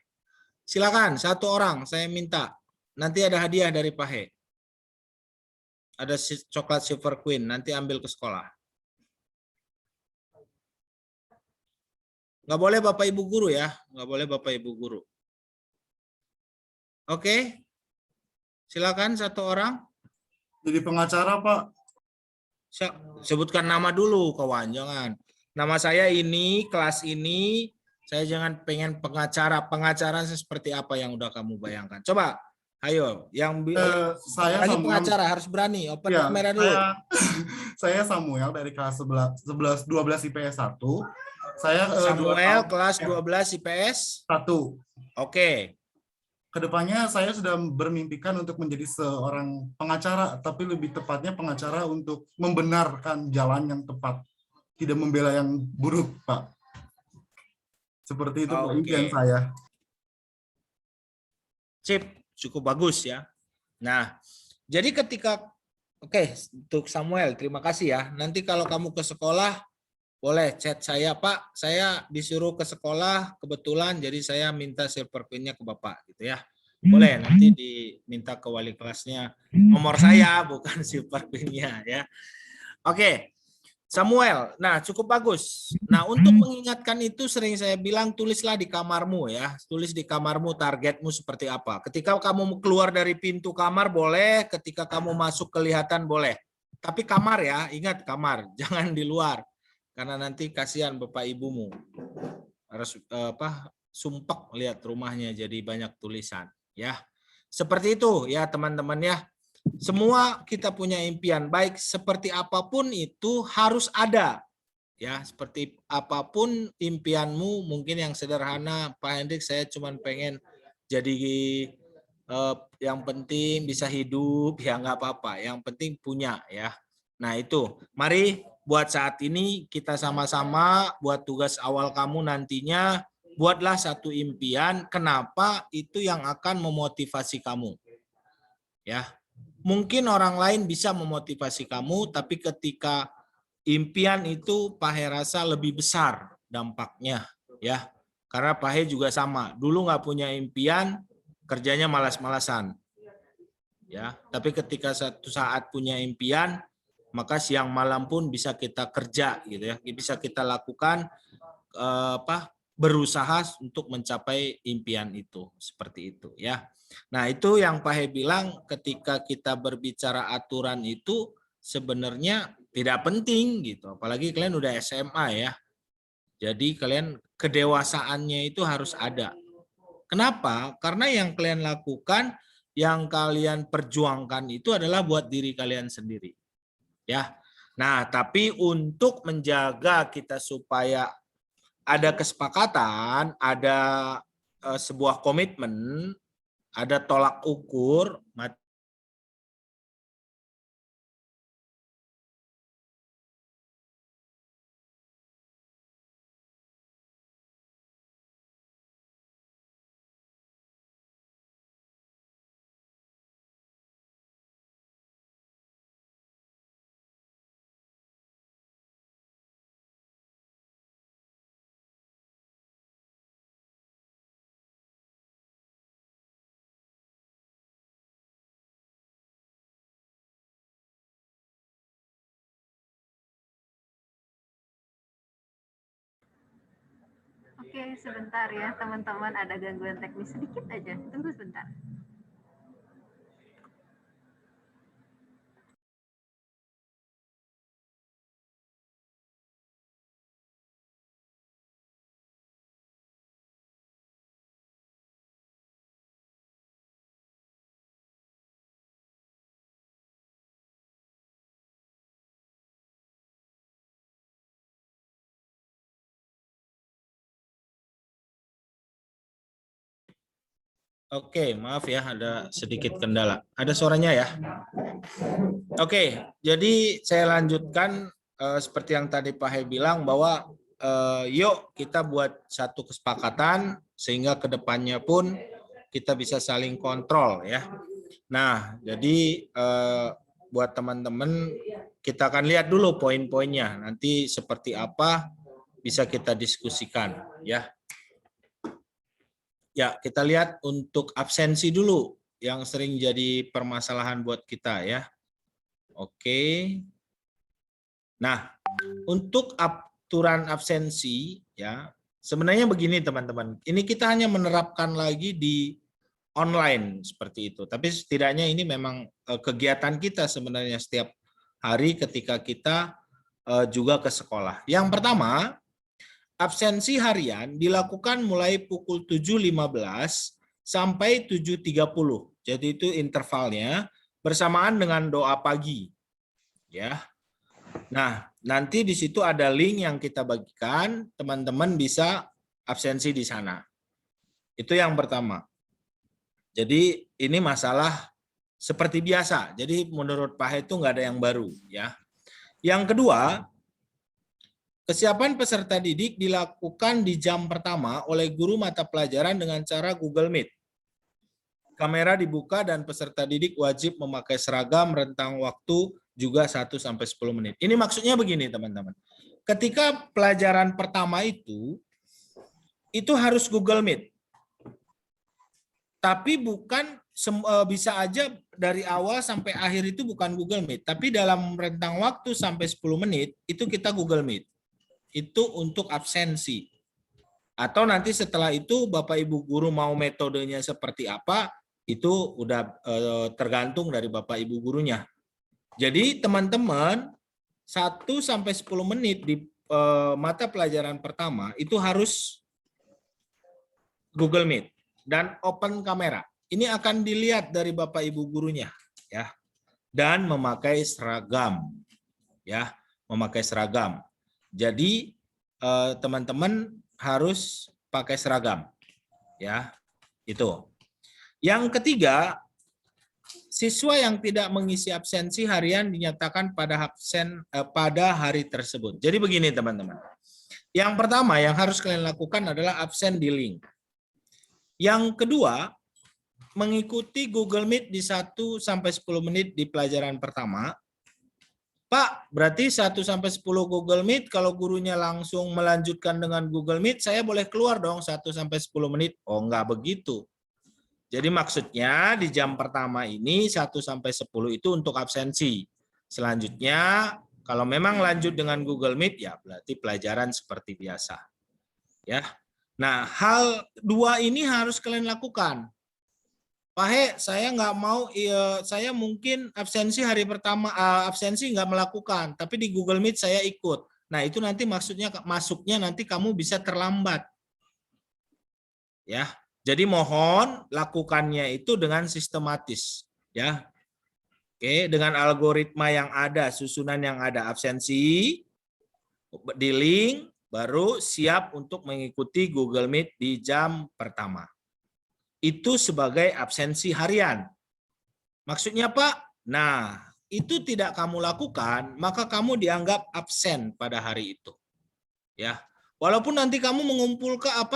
Silakan, satu orang saya minta. Nanti ada hadiah dari Pak He. Ada coklat Silver Queen, nanti ambil ke sekolah. Nggak boleh Bapak Ibu guru ya, nggak boleh Bapak Ibu guru. Oke, silakan satu orang. Jadi pengacara Pak. Sebutkan nama dulu kawan, jangan. Nama saya ini, kelas ini, saya jangan pengen pengacara. Pengacara seperti apa yang udah kamu bayangkan? Coba. Ayo, yang saya lagi Samuel, pengacara harus berani. Open ya, kamera dulu. Saya Samuel dari kelas 12 IPS 1. Saya Samuel kelas 12 IPS 1. Oke. Kedepannya saya sudah bermimpikan untuk menjadi seorang pengacara, tapi lebih tepatnya pengacara untuk membenarkan jalan yang tepat, tidak membela yang buruk, Pak. Seperti itu impian saya. Sip. Cukup bagus ya. Nah, jadi ketika, untuk Samuel, terima kasih ya. Nanti kalau kamu ke sekolah, boleh chat saya, Pak, saya disuruh ke sekolah, kebetulan, jadi saya minta Silver Queen-nya ke Bapak, gitu ya. Boleh, nanti diminta ke wali kelasnya. Nomor saya, bukan Silver Queen-nya ya. Oke, Samuel, nah cukup bagus. Nah untuk mengingatkan itu sering saya bilang tulislah di kamarmu ya. Tulis di kamarmu targetmu seperti apa. Ketika kamu keluar dari pintu kamar boleh, ketika kamu masuk kelihatan boleh. Tapi kamar ya, ingat kamar, jangan di luar. Karena nanti kasihan Bapak Ibumu. Harus sumpek lihat rumahnya jadi banyak tulisan ya. Seperti itu ya teman-teman ya. Semua kita punya impian, baik seperti apapun itu harus ada. Ya, seperti apapun impianmu, mungkin yang sederhana, Pak Hendrik saya cuma pengen jadi yang penting bisa hidup, ya nggak apa-apa, yang penting punya ya. Nah itu, mari buat saat ini kita sama-sama buat tugas awal kamu nantinya, buatlah satu impian, kenapa itu yang akan memotivasi kamu. Ya. Mungkin orang lain bisa memotivasi kamu, tapi ketika impian itu Pak He rasa lebih besar dampaknya, ya. Karena Pak He juga sama. Dulu nggak punya impian, kerjanya malas-malasan, ya. Tapi ketika satu saat punya impian, maka siang malam pun bisa kita kerja, gitu ya. Bisa kita lakukan berusaha untuk mencapai impian itu, seperti itu, ya. Nah itu yang Pak He bilang ketika kita berbicara aturan itu sebenarnya tidak penting gitu. Apalagi kalian udah SMA ya. Jadi kalian kedewasaannya itu harus ada. Kenapa? Karena yang kalian lakukan yang kalian perjuangkan itu adalah buat diri kalian sendiri. Ya. Nah, tapi untuk menjaga kita supaya ada kesepakatan, ada sebuah komitmen, ada tolak ukur, Oke, sebentar ya teman-teman, ada gangguan teknis sedikit aja. Tunggu sebentar. Oke, maaf ya, ada sedikit kendala. Ada suaranya ya? Oke, jadi saya lanjutkan seperti yang tadi Pak He bilang bahwa yuk kita buat satu kesepakatan sehingga kedepannya pun kita bisa saling kontrol ya. Nah, jadi buat teman-teman kita akan lihat dulu poin-poinnya. Nanti seperti apa bisa kita diskusikan ya. Ya, kita lihat untuk absensi dulu yang sering jadi permasalahan buat kita ya. Oke. Nah, untuk aturan absensi ya, sebenarnya begini teman-teman. Ini kita hanya menerapkan lagi di online seperti itu. Tapi setidaknya ini memang kegiatan kita sebenarnya setiap hari ketika kita juga ke sekolah. Yang pertama, absensi harian dilakukan mulai pukul 7.15 sampai 7.30. Jadi itu intervalnya bersamaan dengan doa pagi. Ya. Nah, nanti di situ ada link yang kita bagikan, teman-teman bisa absensi di sana. Itu yang pertama. Jadi ini masalah seperti biasa. Jadi menurut Pak He itu nggak ada yang baru. Ya. Yang kedua, kesiapan peserta didik dilakukan di jam pertama oleh guru mata pelajaran dengan cara Google Meet. Kamera dibuka dan peserta didik wajib memakai seragam, rentang waktu juga 1-10 menit. Ini maksudnya begini teman-teman. Ketika pelajaran pertama itu harus Google Meet. Tapi bukan bisa aja dari awal sampai akhir itu bukan Google Meet. Tapi dalam rentang waktu sampai 10 menit itu kita Google Meet. Itu untuk absensi. Atau nanti setelah itu Bapak Ibu guru mau metodenya seperti apa, itu udah tergantung dari Bapak Ibu gurunya. Jadi teman-teman 1-10 menit di mata pelajaran pertama itu harus Google Meet dan open kamera. Ini akan dilihat dari Bapak Ibu gurunya ya. Dan memakai seragam. Ya, memakai seragam. Jadi teman-teman harus pakai seragam, ya itu. Yang ketiga, siswa yang tidak mengisi absensi harian dinyatakan pada hari tersebut. Jadi begini teman-teman. Yang pertama yang harus kalian lakukan adalah absen di link. Yang kedua, mengikuti Google Meet di 1-10 menit di pelajaran pertama. Pak, berarti 1-10 Google Meet, kalau gurunya langsung melanjutkan dengan Google Meet, saya boleh keluar dong 1-10 menit? Oh, enggak begitu. Jadi maksudnya di jam pertama ini 1-10 itu untuk absensi. Selanjutnya, kalau memang lanjut dengan Google Meet, ya berarti pelajaran seperti biasa. Ya. Nah, hal dua ini harus kalian lakukan. Pak He, saya nggak mau, saya mungkin absensi hari pertama, absensi nggak melakukan, tapi di Google Meet saya ikut. Nah itu nanti maksudnya masuknya nanti kamu bisa terlambat, ya. Jadi mohon lakukannya itu dengan sistematis, ya. Oke, dengan algoritma yang ada, susunan yang ada, absensi, di link, baru siap untuk mengikuti Google Meet di jam pertama. Itu sebagai absensi harian. Maksudnya Pak, nah itu tidak kamu lakukan, maka kamu dianggap absen pada hari itu. Ya. Walaupun nanti kamu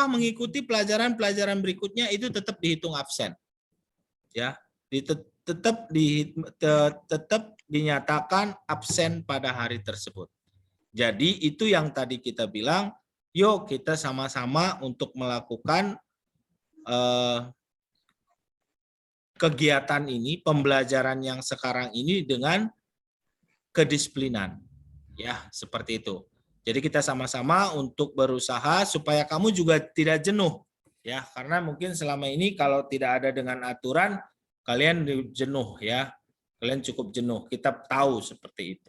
mengikuti pelajaran-pelajaran berikutnya, itu tetap dihitung absen. Ya, tetap dinyatakan absen pada hari tersebut. Jadi itu yang tadi kita bilang, yuk kita sama-sama untuk melakukan kegiatan ini, pembelajaran yang sekarang ini dengan kedisiplinan. Ya, seperti itu. Jadi kita sama-sama untuk berusaha supaya kamu juga tidak jenuh, ya, karena mungkin selama ini kalau tidak ada dengan aturan kalian jenuh, ya, kalian cukup jenuh. Kita tahu seperti itu.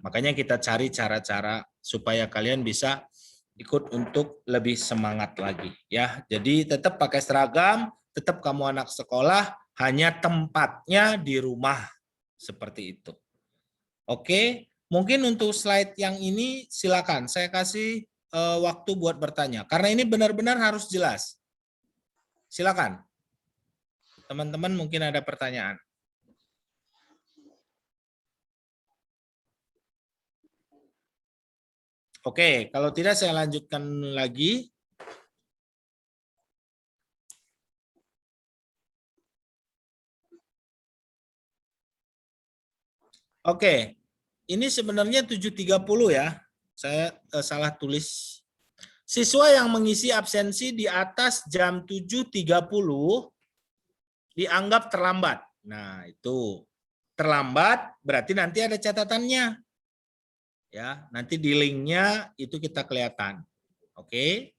Makanya kita cari cara-cara supaya kalian bisa ikut untuk lebih semangat lagi, ya. Jadi tetap pakai seragam, tetap kamu anak sekolah, hanya tempatnya di rumah seperti itu. Oke. Mungkin untuk slide yang ini silakan saya kasih waktu buat bertanya. Karena ini benar-benar harus jelas. Silakan. Teman-teman mungkin ada pertanyaan. Oke, kalau tidak saya lanjutkan lagi. Oke. Ini sebenarnya 7.30 ya, saya salah tulis. Siswa yang mengisi absensi di atas jam 7.30 dianggap terlambat. Nah itu, terlambat berarti nanti ada catatannya. Ya, nanti di linknya itu kita kelihatan. Oke.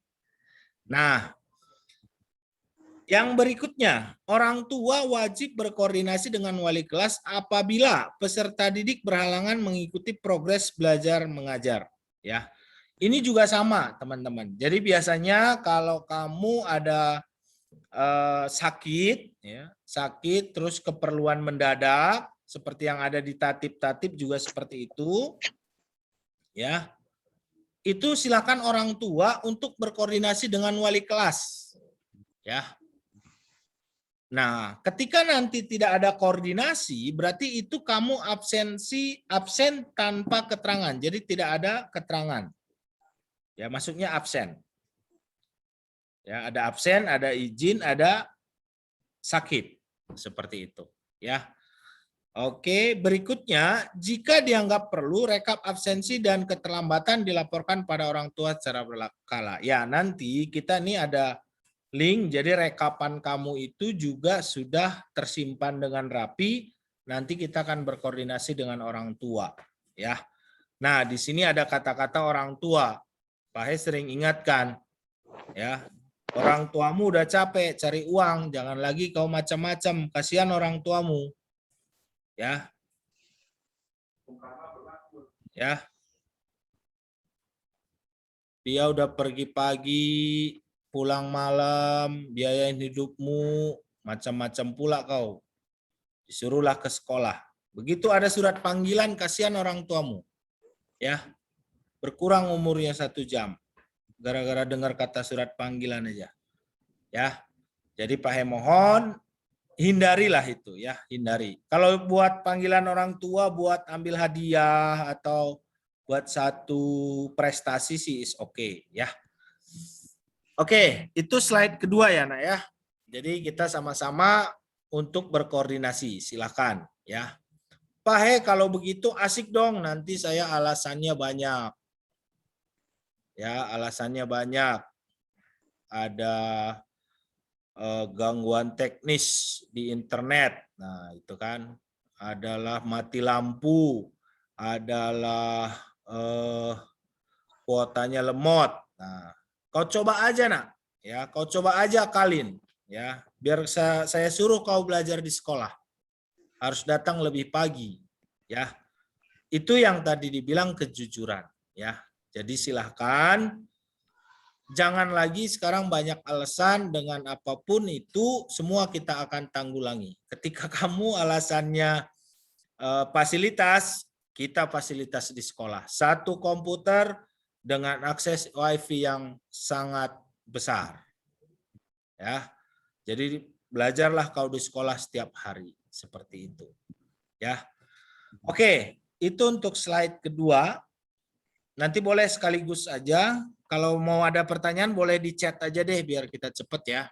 Nah, yang berikutnya, orang tua wajib berkoordinasi dengan wali kelas apabila peserta didik berhalangan mengikuti progres belajar mengajar. Ya, ini juga sama, teman-teman. Jadi biasanya kalau kamu ada sakit, ya, sakit terus keperluan mendadak, seperti yang ada di tatip-tatip juga seperti itu, ya. Itu silakan orang tua untuk berkoordinasi dengan wali kelas, ya. Nah, ketika nanti tidak ada koordinasi, berarti itu kamu absen tanpa keterangan. Jadi tidak ada keterangan. Ya, maksudnya absen. Ya, ada absen, ada izin, ada sakit. Seperti itu, ya. Oke, berikutnya, jika dianggap perlu, rekap absensi dan keterlambatan dilaporkan pada orang tua secara berkala. Ya, nanti kita nih ada link, jadi rekapan kamu itu juga sudah tersimpan dengan rapi. Nanti kita akan berkoordinasi dengan orang tua, ya. Nah, di sini ada kata-kata orang tua. Pak He sering ingatkan, ya. Orang tuamu udah capek cari uang, jangan lagi kau macam-macam, kasihan orang tuamu. Ya. Ya. Dia udah pergi pagi, pulang malam, biayain hidupmu, macam-macam pula kau. Disuruhlah ke sekolah. Begitu ada surat panggilan, kasihan orang tuamu. Ya, berkurang umurnya 1 jam. Gara-gara dengar kata surat panggilan aja. Ya, jadi Pak He mohon, hindarilah itu ya, hindari. Kalau buat panggilan orang tua, buat ambil hadiah atau buat satu prestasi sih is oke, ya. Oke, itu slide kedua ya nak ya. Jadi kita sama-sama untuk berkoordinasi, silakan ya. Pak He kalau begitu asik dong, nanti saya alasannya banyak. Ya, alasannya banyak. Ada gangguan teknis di internet. Nah, itu kan adalah mati lampu, adalah kuotanya lemot. Nah, kau coba aja nak, ya, kau coba aja akalin, ya, biar saya suruh kau belajar di sekolah. Harus datang lebih pagi, ya. Itu yang tadi dibilang kejujuran, ya. Jadi silahkan Jangan lagi sekarang banyak alasan dengan apapun itu semua kita akan tanggulangi. Ketika kamu alasannya fasilitas, kita fasilitas di sekolah. 1 komputer dengan akses WiFi yang sangat besar. Ya. Jadi belajarlah kau di sekolah setiap hari seperti itu. Ya. Oke, itu untuk slide kedua. Nanti boleh sekaligus aja. Kalau mau ada pertanyaan boleh di chat aja deh biar kita cepet ya.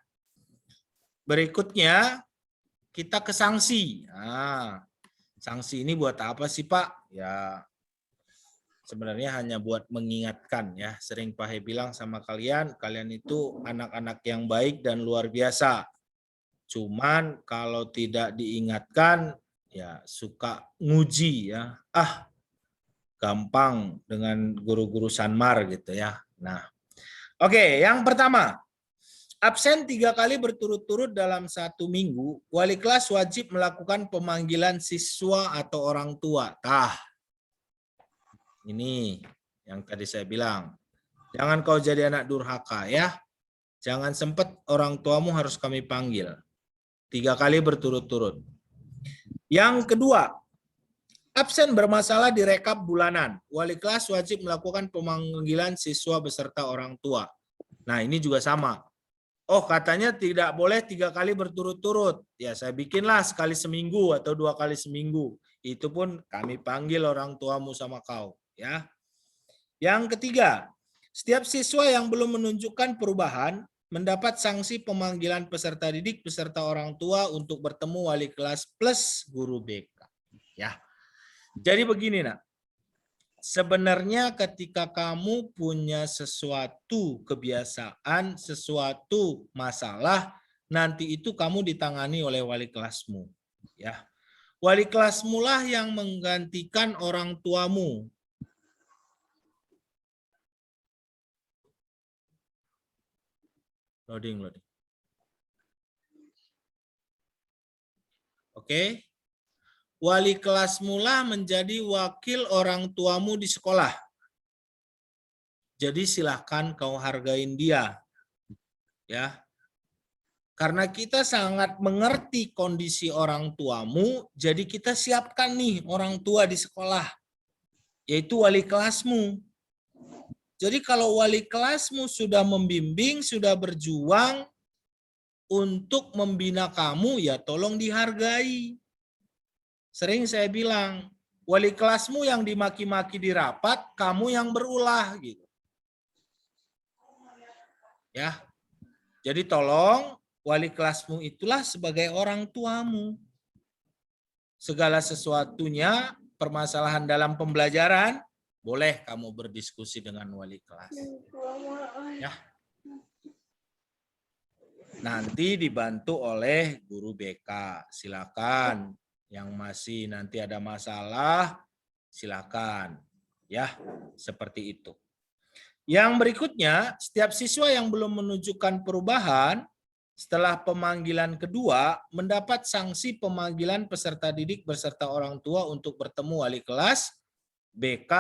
Berikutnya kita ke sanksi. Nah, sanksi ini buat apa sih Pak? Ya sebenarnya hanya buat mengingatkan ya. Sering Pak He bilang sama kalian, kalian itu anak-anak yang baik dan luar biasa. Cuman kalau tidak diingatkan ya suka nguji ya. Gampang dengan guru-guru Sanmar gitu ya. Nah, oke, yang pertama, absen 3 kali berturut-turut dalam 1 minggu, wali kelas wajib melakukan pemanggilan siswa atau orang tua. Ini yang tadi saya bilang. Jangan kau jadi anak durhaka ya. Jangan sempat orang tuamu harus kami panggil. 3 kali berturut-turut. Yang kedua, absen bermasalah direkap bulanan. Wali kelas wajib melakukan pemanggilan siswa beserta orang tua. Nah, ini juga sama. Oh, katanya tidak boleh 3 kali berturut-turut. Ya, saya bikinlah sekali seminggu atau 2 kali seminggu. Itu pun kami panggil orang tuamu sama kau. Ya. Yang ketiga, setiap siswa yang belum menunjukkan perubahan mendapat sanksi pemanggilan peserta didik beserta orang tua untuk bertemu wali kelas plus guru BK. Ya. Jadi begini nak, sebenarnya ketika kamu punya sesuatu kebiasaan, sesuatu masalah, nanti itu kamu ditangani oleh wali kelasmu. Ya, wali kelasmu lah yang menggantikan orang tuamu. Loading. Oke. Wali kelas mula menjadi wakil orang tuamu di sekolah. Jadi silahkan kau hargain dia. Ya. Karena kita sangat mengerti kondisi orang tuamu, jadi kita siapkan nih orang tua di sekolah. Yaitu wali kelasmu. Jadi kalau wali kelasmu sudah membimbing, sudah berjuang untuk membina kamu, ya tolong dihargai. Sering saya bilang, wali kelasmu yang dimaki-maki di rapat, kamu yang berulah gitu. Ya. Jadi tolong wali kelasmu itulah sebagai orang tuamu. Segala sesuatunya, permasalahan dalam pembelajaran, boleh kamu berdiskusi dengan wali kelas. Ya. Nanti dibantu oleh guru BK. Silakan. Yang masih nanti ada masalah, silakan. Ya, seperti itu. Yang berikutnya, setiap siswa yang belum menunjukkan perubahan, setelah pemanggilan kedua, mendapat sanksi pemanggilan peserta didik beserta orang tua untuk bertemu wali kelas, BK,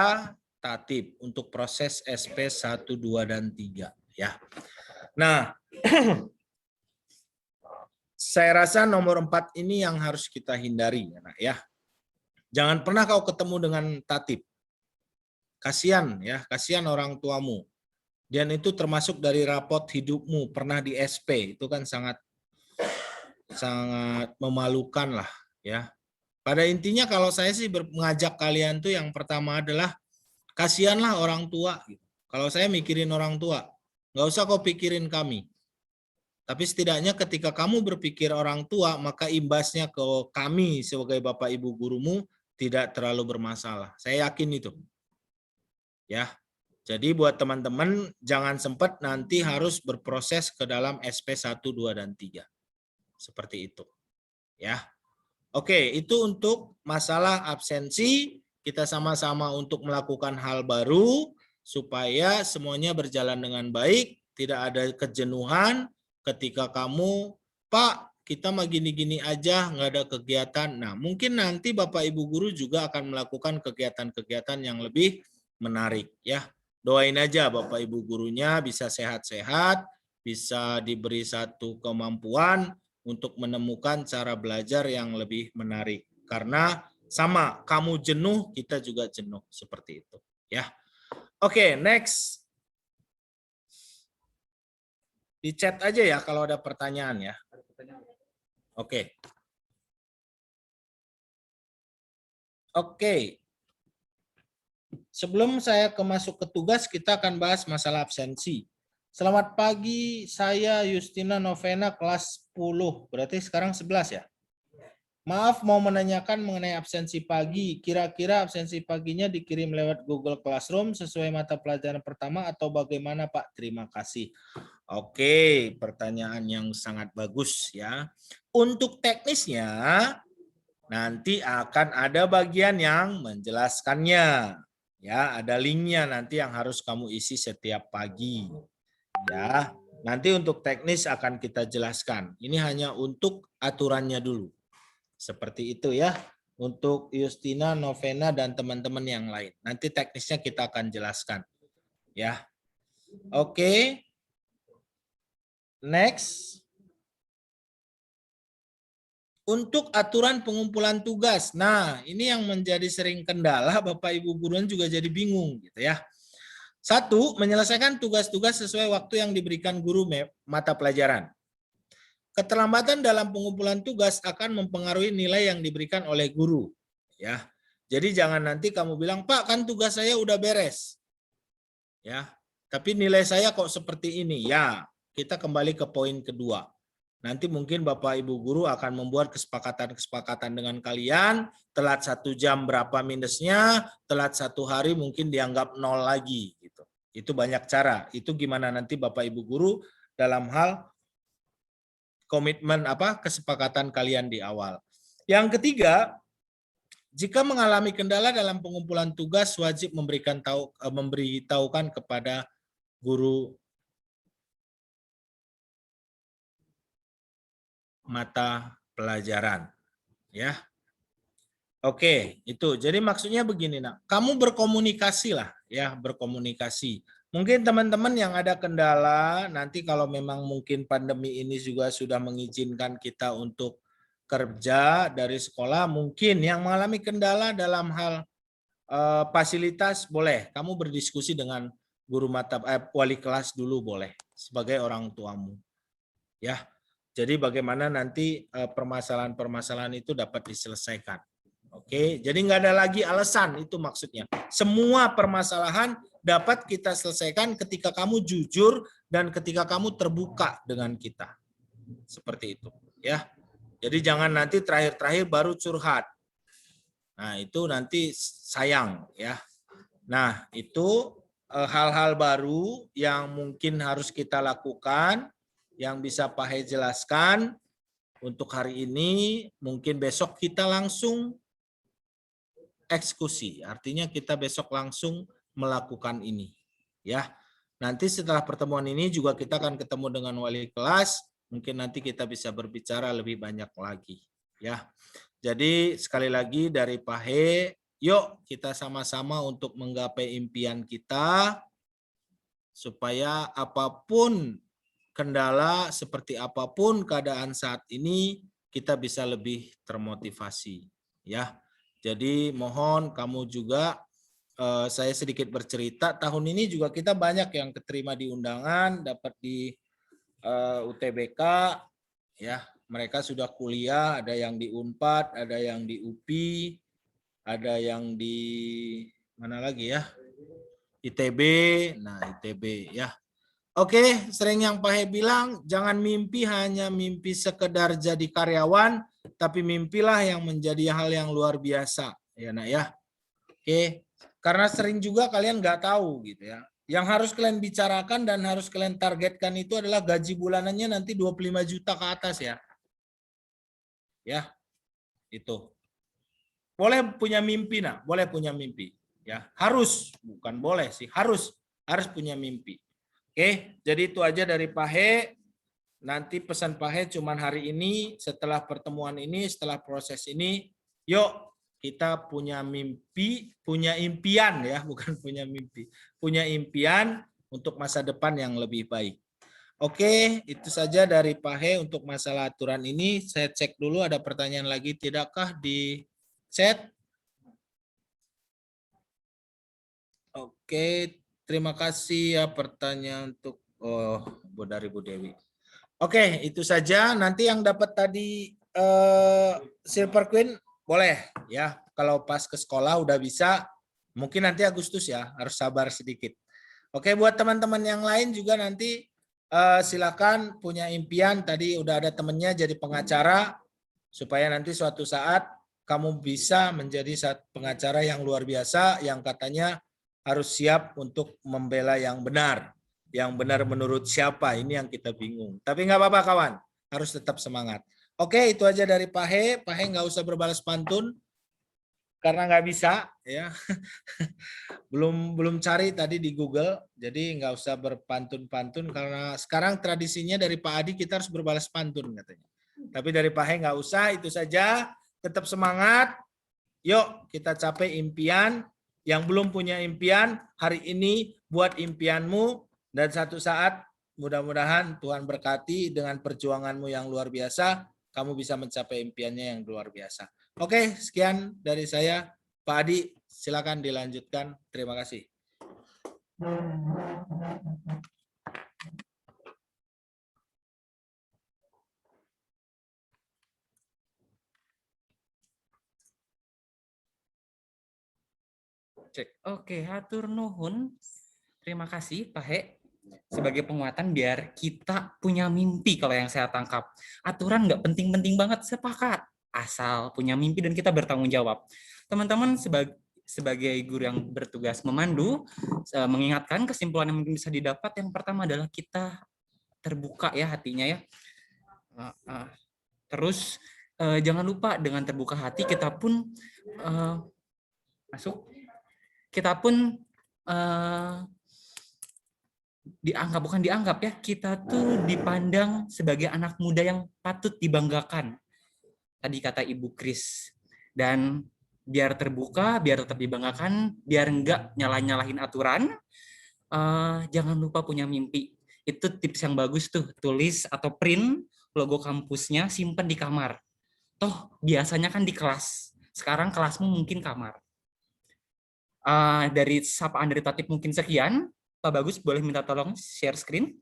Tatib, untuk proses SP 1, 2, dan 3. Ya. Nah, saya rasa nomor 4 ini yang harus kita hindari, ya. Jangan pernah kau ketemu dengan tatib. Kasihan ya, kasihan orang tuamu. Dan itu termasuk dari rapot hidupmu, pernah di SP, itu kan sangat memalukan lah, ya. Pada intinya kalau saya sih mengajak kalian tuh yang pertama adalah kasihanlah orang tua. Kalau saya mikirin orang tua, nggak usah kau pikirin kami. Tapi setidaknya ketika kamu berpikir orang tua, maka imbasnya ke kami sebagai Bapak Ibu gurumu tidak terlalu bermasalah. Saya yakin itu. Ya. Jadi buat teman-teman jangan sempat nanti harus berproses ke dalam SP 1, 2, dan 3. Seperti itu. Ya. Oke, itu untuk masalah absensi. Kita sama-sama untuk melakukan hal baru supaya semuanya berjalan dengan baik, tidak ada kejenuhan. Ketika kamu, Pak, kita mah gini-gini aja, nggak ada kegiatan. Nah, mungkin nanti Bapak Ibu Guru juga akan melakukan kegiatan-kegiatan yang lebih menarik. Ya, doain aja Bapak Ibu gurunya bisa sehat-sehat, bisa diberi satu kemampuan untuk menemukan cara belajar yang lebih menarik. Karena sama, kamu jenuh, kita juga jenuh, seperti itu. Ya, oke, next. Di chat aja ya kalau ada pertanyaan ya. Oke. Oke. Sebelum saya masuk ke tugas, kita akan bahas masalah absensi. Selamat pagi, saya Justina Novena kelas 10. Berarti sekarang 11 ya? Maaf mau menanyakan mengenai absensi pagi. Kira-kira absensi paginya dikirim lewat Google Classroom sesuai mata pelajaran pertama atau bagaimana Pak? Terima kasih. Oke, pertanyaan yang sangat bagus ya. Untuk teknisnya, nanti akan ada bagian yang menjelaskannya. Ya, ada linknya nanti yang harus kamu isi setiap pagi. Ya, nanti untuk teknis akan kita jelaskan. Ini hanya untuk aturannya dulu. Seperti itu ya, untuk Justina, Novena, dan teman-teman yang lain. Nanti teknisnya kita akan jelaskan. Ya, oke. Next. Untuk aturan pengumpulan tugas. Nah, ini yang menjadi sering kendala, Bapak Ibu guruan juga jadi bingung gitu ya. 1, menyelesaikan tugas-tugas sesuai waktu yang diberikan guru mata pelajaran. Keterlambatan dalam pengumpulan tugas akan mempengaruhi nilai yang diberikan oleh guru. Ya, jadi jangan nanti kamu bilang, Pak, kan tugas saya udah beres. Ya, tapi nilai saya kok seperti ini. Ya, kita kembali ke poin kedua. Nanti mungkin Bapak Ibu guru akan membuat kesepakatan-kesepakatan dengan kalian, telat 1 jam berapa minusnya, telat 1 hari mungkin dianggap 0 lagi. Gitu. Itu banyak cara. Itu gimana nanti Bapak Ibu guru dalam hal komitmen kesepakatan kalian di awal. Yang ketiga, jika mengalami kendala dalam pengumpulan tugas, wajib memberitahukan kepada guru mata pelajaran. Ya. Oke, itu. Jadi maksudnya begini, Nak. Kamu berkomunikasi lah, ya, berkomunikasi. Mungkin teman-teman yang ada kendala, nanti kalau memang mungkin pandemi ini juga sudah mengizinkan kita untuk kerja dari sekolah, mungkin yang mengalami kendala dalam hal fasilitas, boleh. Kamu berdiskusi dengan guru wali kelas dulu boleh, sebagai orang tuamu. Ya. Jadi bagaimana nanti permasalahan-permasalahan itu dapat diselesaikan. Oke, jadi nggak ada lagi alasan, itu maksudnya. Semua permasalahan dapat kita selesaikan ketika kamu jujur dan ketika kamu terbuka dengan kita. Seperti itu, ya. Jadi jangan nanti terakhir-terakhir baru curhat. Nah, itu nanti sayang, ya. Nah, itu hal-hal baru yang mungkin harus kita lakukan, yang bisa Pak He jelaskan untuk hari ini. Mungkin besok kita langsung eksekusi, artinya kita besok langsung melakukan ini, ya. Nanti setelah pertemuan ini juga kita akan ketemu dengan wali kelas, mungkin nanti kita bisa berbicara lebih banyak lagi, ya. Jadi sekali lagi dari Pak He, yuk kita sama-sama untuk menggapai impian kita, supaya apapun kendala, seperti apapun keadaan saat ini, kita bisa lebih termotivasi, ya. Jadi mohon kamu juga, saya sedikit bercerita, tahun ini juga kita banyak yang keterima di undangan, dapat di UTBK, ya. Mereka sudah kuliah, ada yang di Unpad, ada yang di UPI, ada yang di mana lagi ya? ITB, nah ITB ya. Oke, sering yang Pak He bilang, jangan mimpi hanya mimpi sekedar jadi karyawan, tapi mimpilah yang menjadi hal yang luar biasa, ya Nak ya. Oke, karena sering juga kalian nggak tahu gitu ya. Yang harus kalian bicarakan dan harus kalian targetkan itu adalah gaji bulanannya nanti 25 juta ke atas ya. Ya, itu. Boleh punya mimpi, Nak, boleh punya mimpi. Ya, harus, bukan boleh sih, harus punya mimpi. Oke, jadi itu aja dari Pak He. Nanti pesan Pak He cuman hari ini, setelah pertemuan ini, setelah proses ini, yuk kita punya mimpi, punya impian ya, bukan punya mimpi. Punya impian untuk masa depan yang lebih baik. Oke, itu saja dari Pak He untuk masalah aturan ini. Saya cek dulu ada pertanyaan lagi tidakkah di chat? Oke, terima kasih ya pertanyaan untuk dari Bu Dewi. Oke, itu saja. Nanti yang dapat tadi Silver Queen boleh ya. Kalau pas ke sekolah udah bisa, mungkin nanti Agustus ya, harus sabar sedikit. Oke, buat teman-teman yang lain juga nanti silakan punya impian. Tadi udah ada temennya jadi pengacara, supaya nanti suatu saat kamu bisa menjadi pengacara yang luar biasa, yang katanya harus siap untuk membela yang benar. Yang benar menurut siapa, ini yang kita bingung. Tapi nggak apa-apa kawan, harus tetap semangat. Oke, itu aja dari Pak He. Pak He nggak usah berbalas pantun, karena nggak bisa ya. belum cari tadi di Google, jadi nggak usah berpantun-pantun, karena sekarang tradisinya dari Pak Adi kita harus berbalas pantun katanya. Tapi dari Pak He nggak usah, itu saja. Tetap semangat. Yuk kita capai impian. Yang belum punya impian, hari ini buat impianmu, dan satu saat mudah-mudahan Tuhan berkati dengan perjuanganmu yang luar biasa, kamu bisa mencapai impiannya yang luar biasa. Oke, sekian dari saya. Pak Adi, silakan dilanjutkan. Terima kasih. Cek. Oke, hatur nuhun. Terima kasih Pak He. Sebagai penguatan biar kita punya mimpi, kalau yang saya tangkap. Aturan nggak penting-penting banget, sepakat. Asal punya mimpi dan kita bertanggung jawab. Teman-teman sebagai guru yang bertugas memandu, mengingatkan kesimpulan yang mungkin bisa didapat, yang pertama adalah kita terbuka ya hatinya ya. Terus jangan lupa dengan terbuka hati kita pun kita pun bukan dianggap ya, kita tuh dipandang sebagai anak muda yang patut dibanggakan. Tadi kata Ibu Kris. Dan biar terbuka, biar tetap dibanggakan, biar enggak nyalahin aturan, jangan lupa punya mimpi. Itu tips yang bagus tuh, tulis atau print logo kampusnya, simpen di kamar. Toh biasanya kan di kelas, sekarang kelasmu mungkin kamar. Dari sapaan dari Tatip mungkin sekian. Pak Bagus boleh minta tolong share screen.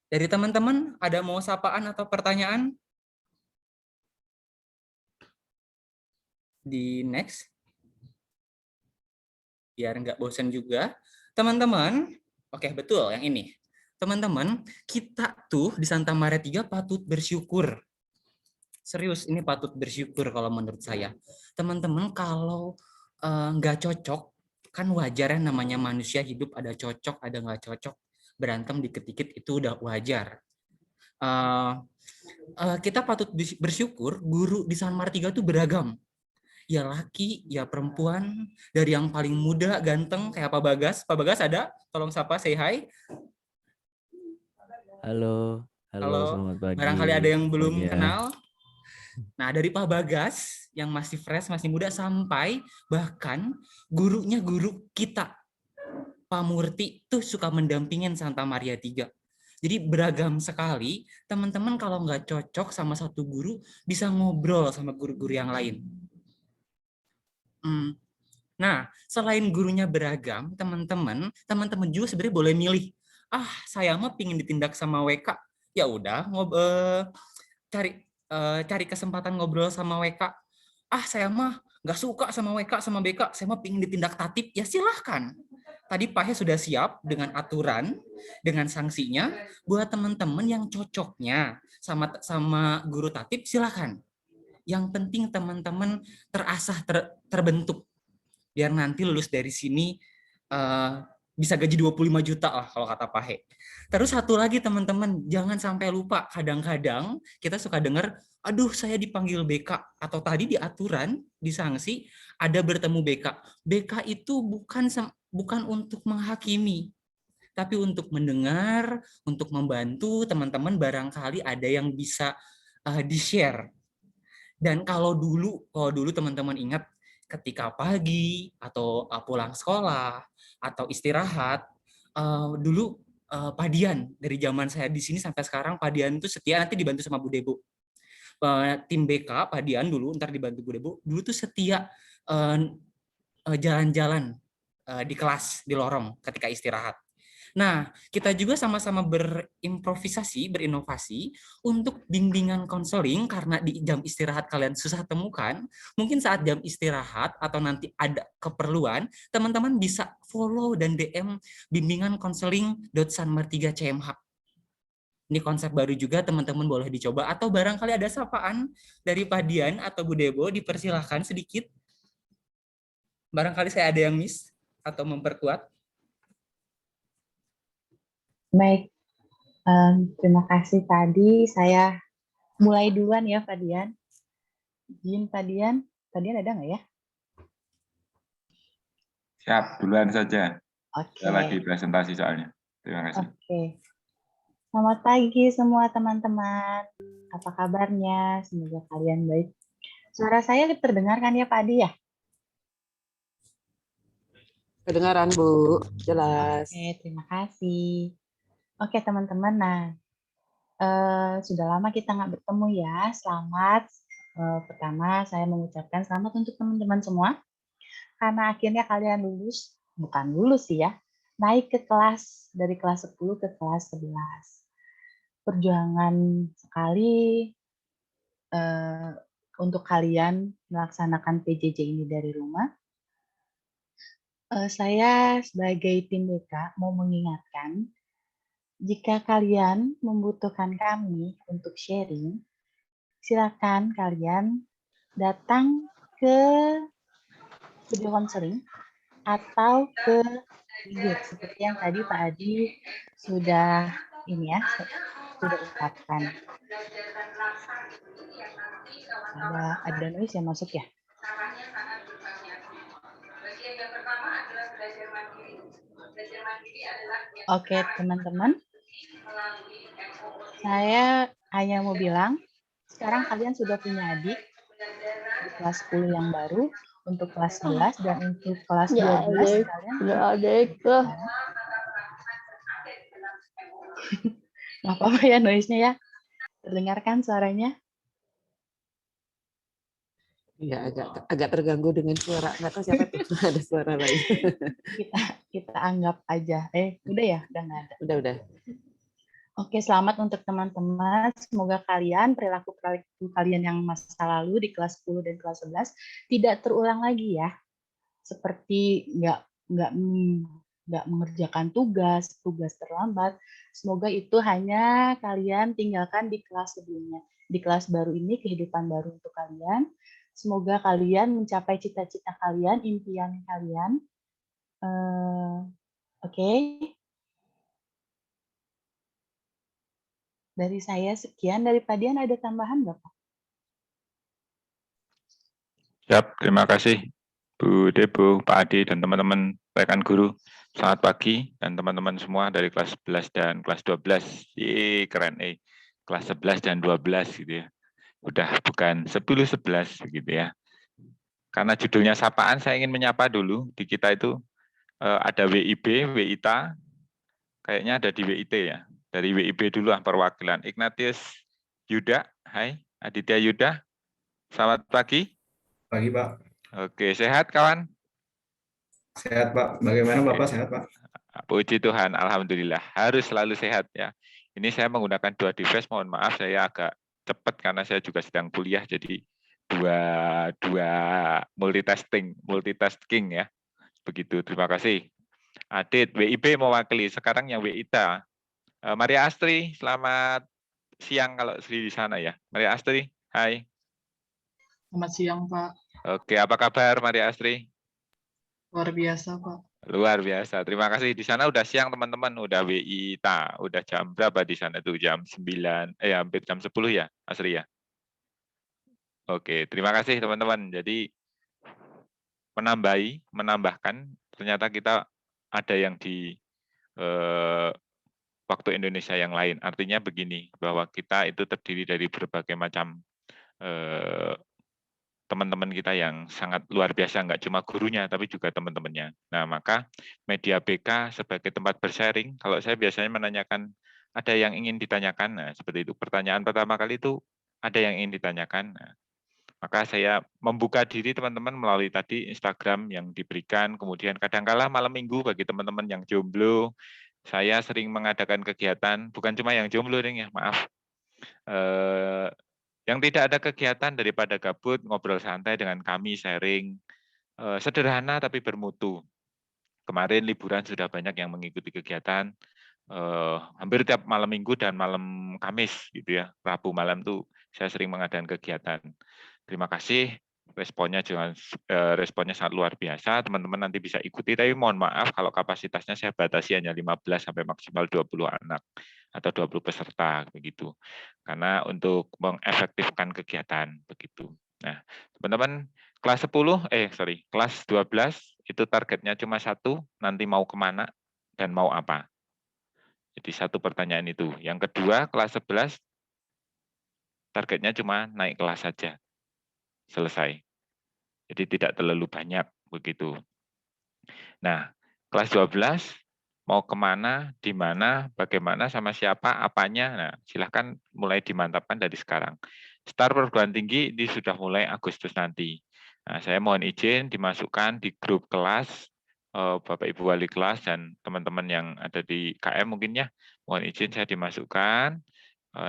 Dari teman-teman ada mau sapaan atau pertanyaan? Di next. Biar nggak bosan juga. Teman-teman, oke betul yang ini. Teman-teman, kita tuh di Santa Maria 3 patut bersyukur. Serius, ini patut bersyukur kalau menurut saya. Teman-teman, kalau nggak cocok, kan wajar ya, namanya manusia hidup, ada cocok, ada nggak cocok. Berantem dikit-dikit itu udah wajar. Kita patut bersyukur guru di San Martiga itu beragam. Ya laki, ya perempuan, dari yang paling muda, ganteng, kayak Pak Bagas. Pak Bagas ada? Tolong sapa, say hi. Halo, selamat pagi. Barangkali ada yang belum kenal. Nah, dari Pak Bagas yang masih fresh, masih muda, sampai bahkan gurunya guru kita, Pak Murti, tuh suka mendampingin Santa Maria 3. Jadi beragam sekali. Teman-teman kalau nggak cocok sama satu guru, bisa ngobrol sama guru-guru yang lain. Nah, selain gurunya beragam, teman-teman juga sebenarnya boleh milih. Saya mah pingin ditindak sama WK. Ya udah, cari kesempatan ngobrol sama WK. Saya mah nggak suka sama WK sama BK, saya mah pingin ditindak tatip. Ya silahkan. Tadi Pak He sudah siap dengan aturan, dengan sanksinya. Buat teman-teman yang cocoknya sama guru tatip, silahkan. Yang penting teman-teman terasah, terbentuk. Biar nanti lulus dari sini bisa gaji 25 juta lah kalau kata Pak He. Terus satu lagi teman-teman, jangan sampai lupa, kadang-kadang kita suka dengar, aduh saya dipanggil BK, atau tadi di aturan, di sanksi, ada bertemu BK. BK itu bukan untuk menghakimi, Tapi untuk mendengar, untuk membantu teman-teman barangkali ada yang bisa di-share. Dan kalau dulu teman-teman ingat ketika pagi atau pulang sekolah atau istirahat, dulu padian dari zaman saya di sini sampai sekarang padian itu setia, nanti dibantu sama Bu Debo. Tim BK padian dulu, ntar dibantu Bu Debo, dulu tuh setia jalan-jalan di kelas, di lorong ketika istirahat. Nah, kita juga sama-sama berimprovisasi, berinovasi untuk bimbingan konseling karena di jam istirahat kalian susah temukan. Mungkin saat jam istirahat atau nanti ada keperluan, teman-teman bisa follow dan DM bimbingan konseling .sanmar3 CMH. Ini konsep baru juga, teman-teman boleh dicoba. Atau barangkali ada sapaan dari Pak Dian atau Bu Debo, dipersilahkan sedikit. Barangkali saya ada yang miss atau memperkuat. Baik, terima kasih. Tadi saya mulai duluan ya, Pak Dian. Izin Pak Dian ada nggak ya? Siap, duluan saja. Oke. Saya lagi presentasi soalnya. Terima kasih. Oke. Selamat pagi semua teman-teman. Apa kabarnya? Semoga kalian baik. Suara saya terdengar kan ya Pak Adi ya? Kedengaran Bu, jelas. Oke, terima kasih. Oke teman-teman, nah sudah lama kita nggak bertemu ya. Selamat. Pertama saya mengucapkan selamat untuk teman-teman semua. Karena akhirnya kalian lulus, bukan lulus sih ya, naik ke kelas, dari kelas 10 ke kelas 11. Perjuangan sekali untuk kalian melaksanakan PJJ ini dari rumah. Saya sebagai tim BK mau mengingatkan, jika kalian membutuhkan kami untuk sharing, silakan kalian datang ke video konseling atau ke IG seperti yang tadi Pak Adi sudah sudah ungkapkan. Ada noise yang masuk ya? Oke teman-teman, saya hanya mau bilang, sekarang kalian sudah punya adik di kelas 10 yang baru, untuk kelas 11 dan untuk kelas 12 kalian nggak apa-apa ya noise-nya ya. Terdengarkan suaranya? Iya, agak terganggu dengan suara. Nggak tahu siapa itu. Ada suara lain. kita anggap aja. Udah ya? Udah nggak ada? Udah. Oke, selamat untuk teman-teman. Semoga perilaku kalian yang masa lalu di kelas 10 dan kelas 11 tidak terulang lagi ya. Seperti nggak mengerjakan tugas terlambat. Semoga itu hanya kalian tinggalkan di kelas sebelumnya. Di kelas baru ini, kehidupan baru untuk kalian. Semoga kalian mencapai cita-cita kalian, impian kalian. Oke. Dari saya sekian. Dari Pak Dian ada tambahan nggak Pak? Siap, terima kasih Bu Debo, Pak Adi, dan teman-teman rekan guru. Selamat pagi, dan teman-teman semua dari kelas 11 dan kelas 12. Keren, kelas 11 dan 12 gitu ya. Udah bukan 10-11 begitu ya. Karena judulnya sapaan, saya ingin menyapa dulu. Di kita itu ada WIB, WITA, kayaknya ada di WIT ya. Dari WIB dulu perwakilan. Ignatius Yuda, hai. Aditya Yuda, selamat pagi. Pagi Pak. Oke, sehat kawan? Sehat Pak, bagaimana Bapak sehat Pak? Puji Tuhan, Alhamdulillah. Harus selalu sehat ya. Ini saya menggunakan 2 device, mohon maaf saya agak cepat karena saya juga sedang kuliah, jadi dua multitasking ya. Begitu, terima kasih. Adit, WIB mewakili, sekarang yang WITA. Maria Astri, selamat siang kalau Sri di sana ya. Maria Astri, hai. Selamat siang Pak. Oke, apa kabar Maria Astri? Luar biasa Pak. Luar biasa, terima kasih. Di sana udah siang teman-teman, udah WITA, udah jam berapa di sana tuh? Jam 9, hampir jam 10 ya, Asri ya? Oke, terima kasih teman-teman. Jadi menambahkan, ternyata kita ada yang di waktu Indonesia yang lain. Artinya begini, bahwa kita itu terdiri dari berbagai macam teman-teman kita yang sangat luar biasa, nggak cuma gurunya, tapi juga teman-temannya. Nah, maka media BK sebagai tempat bersharing, kalau saya biasanya menanyakan, ada yang ingin ditanyakan, nah seperti itu. Pertanyaan pertama kali itu, ada yang ingin ditanyakan. Nah, maka saya membuka diri teman-teman melalui tadi Instagram yang diberikan, kemudian kadangkala malam minggu bagi teman-teman yang jomblo, saya sering mengadakan kegiatan, bukan cuma yang jomblo, ya, maaf. Yang tidak ada kegiatan daripada gabut, ngobrol santai dengan kami, sharing, sederhana tapi bermutu. Kemarin liburan sudah banyak yang mengikuti kegiatan, hampir tiap malam minggu dan malam Kamis, gitu ya. Rabu malam tuh saya sering mengadakan kegiatan. Terima kasih, responnya sangat luar biasa. Teman-teman nanti bisa ikuti, tapi mohon maaf kalau kapasitasnya saya batasi hanya 15 sampai maksimal 20 anak atau 20 peserta begitu. Karena untuk mengefektifkan kegiatan begitu. Nah, teman-teman kelas 12 itu targetnya cuma 1, nanti mau kemana dan mau apa. Jadi 1 pertanyaan itu. Yang kedua, kelas 11 targetnya cuma naik kelas saja. Selesai. Jadi tidak terlalu banyak begitu. Nah, kelas 12 mau kemana, di mana, bagaimana, sama siapa, apanya. Nah, silahkan mulai dimantapkan dari sekarang. Start perguruan tinggi ini sudah mulai Agustus nanti. Nah, saya mohon izin dimasukkan di grup kelas, Bapak Ibu Wali kelas dan teman-teman yang ada di KM mungkin ya. Mohon izin saya dimasukkan.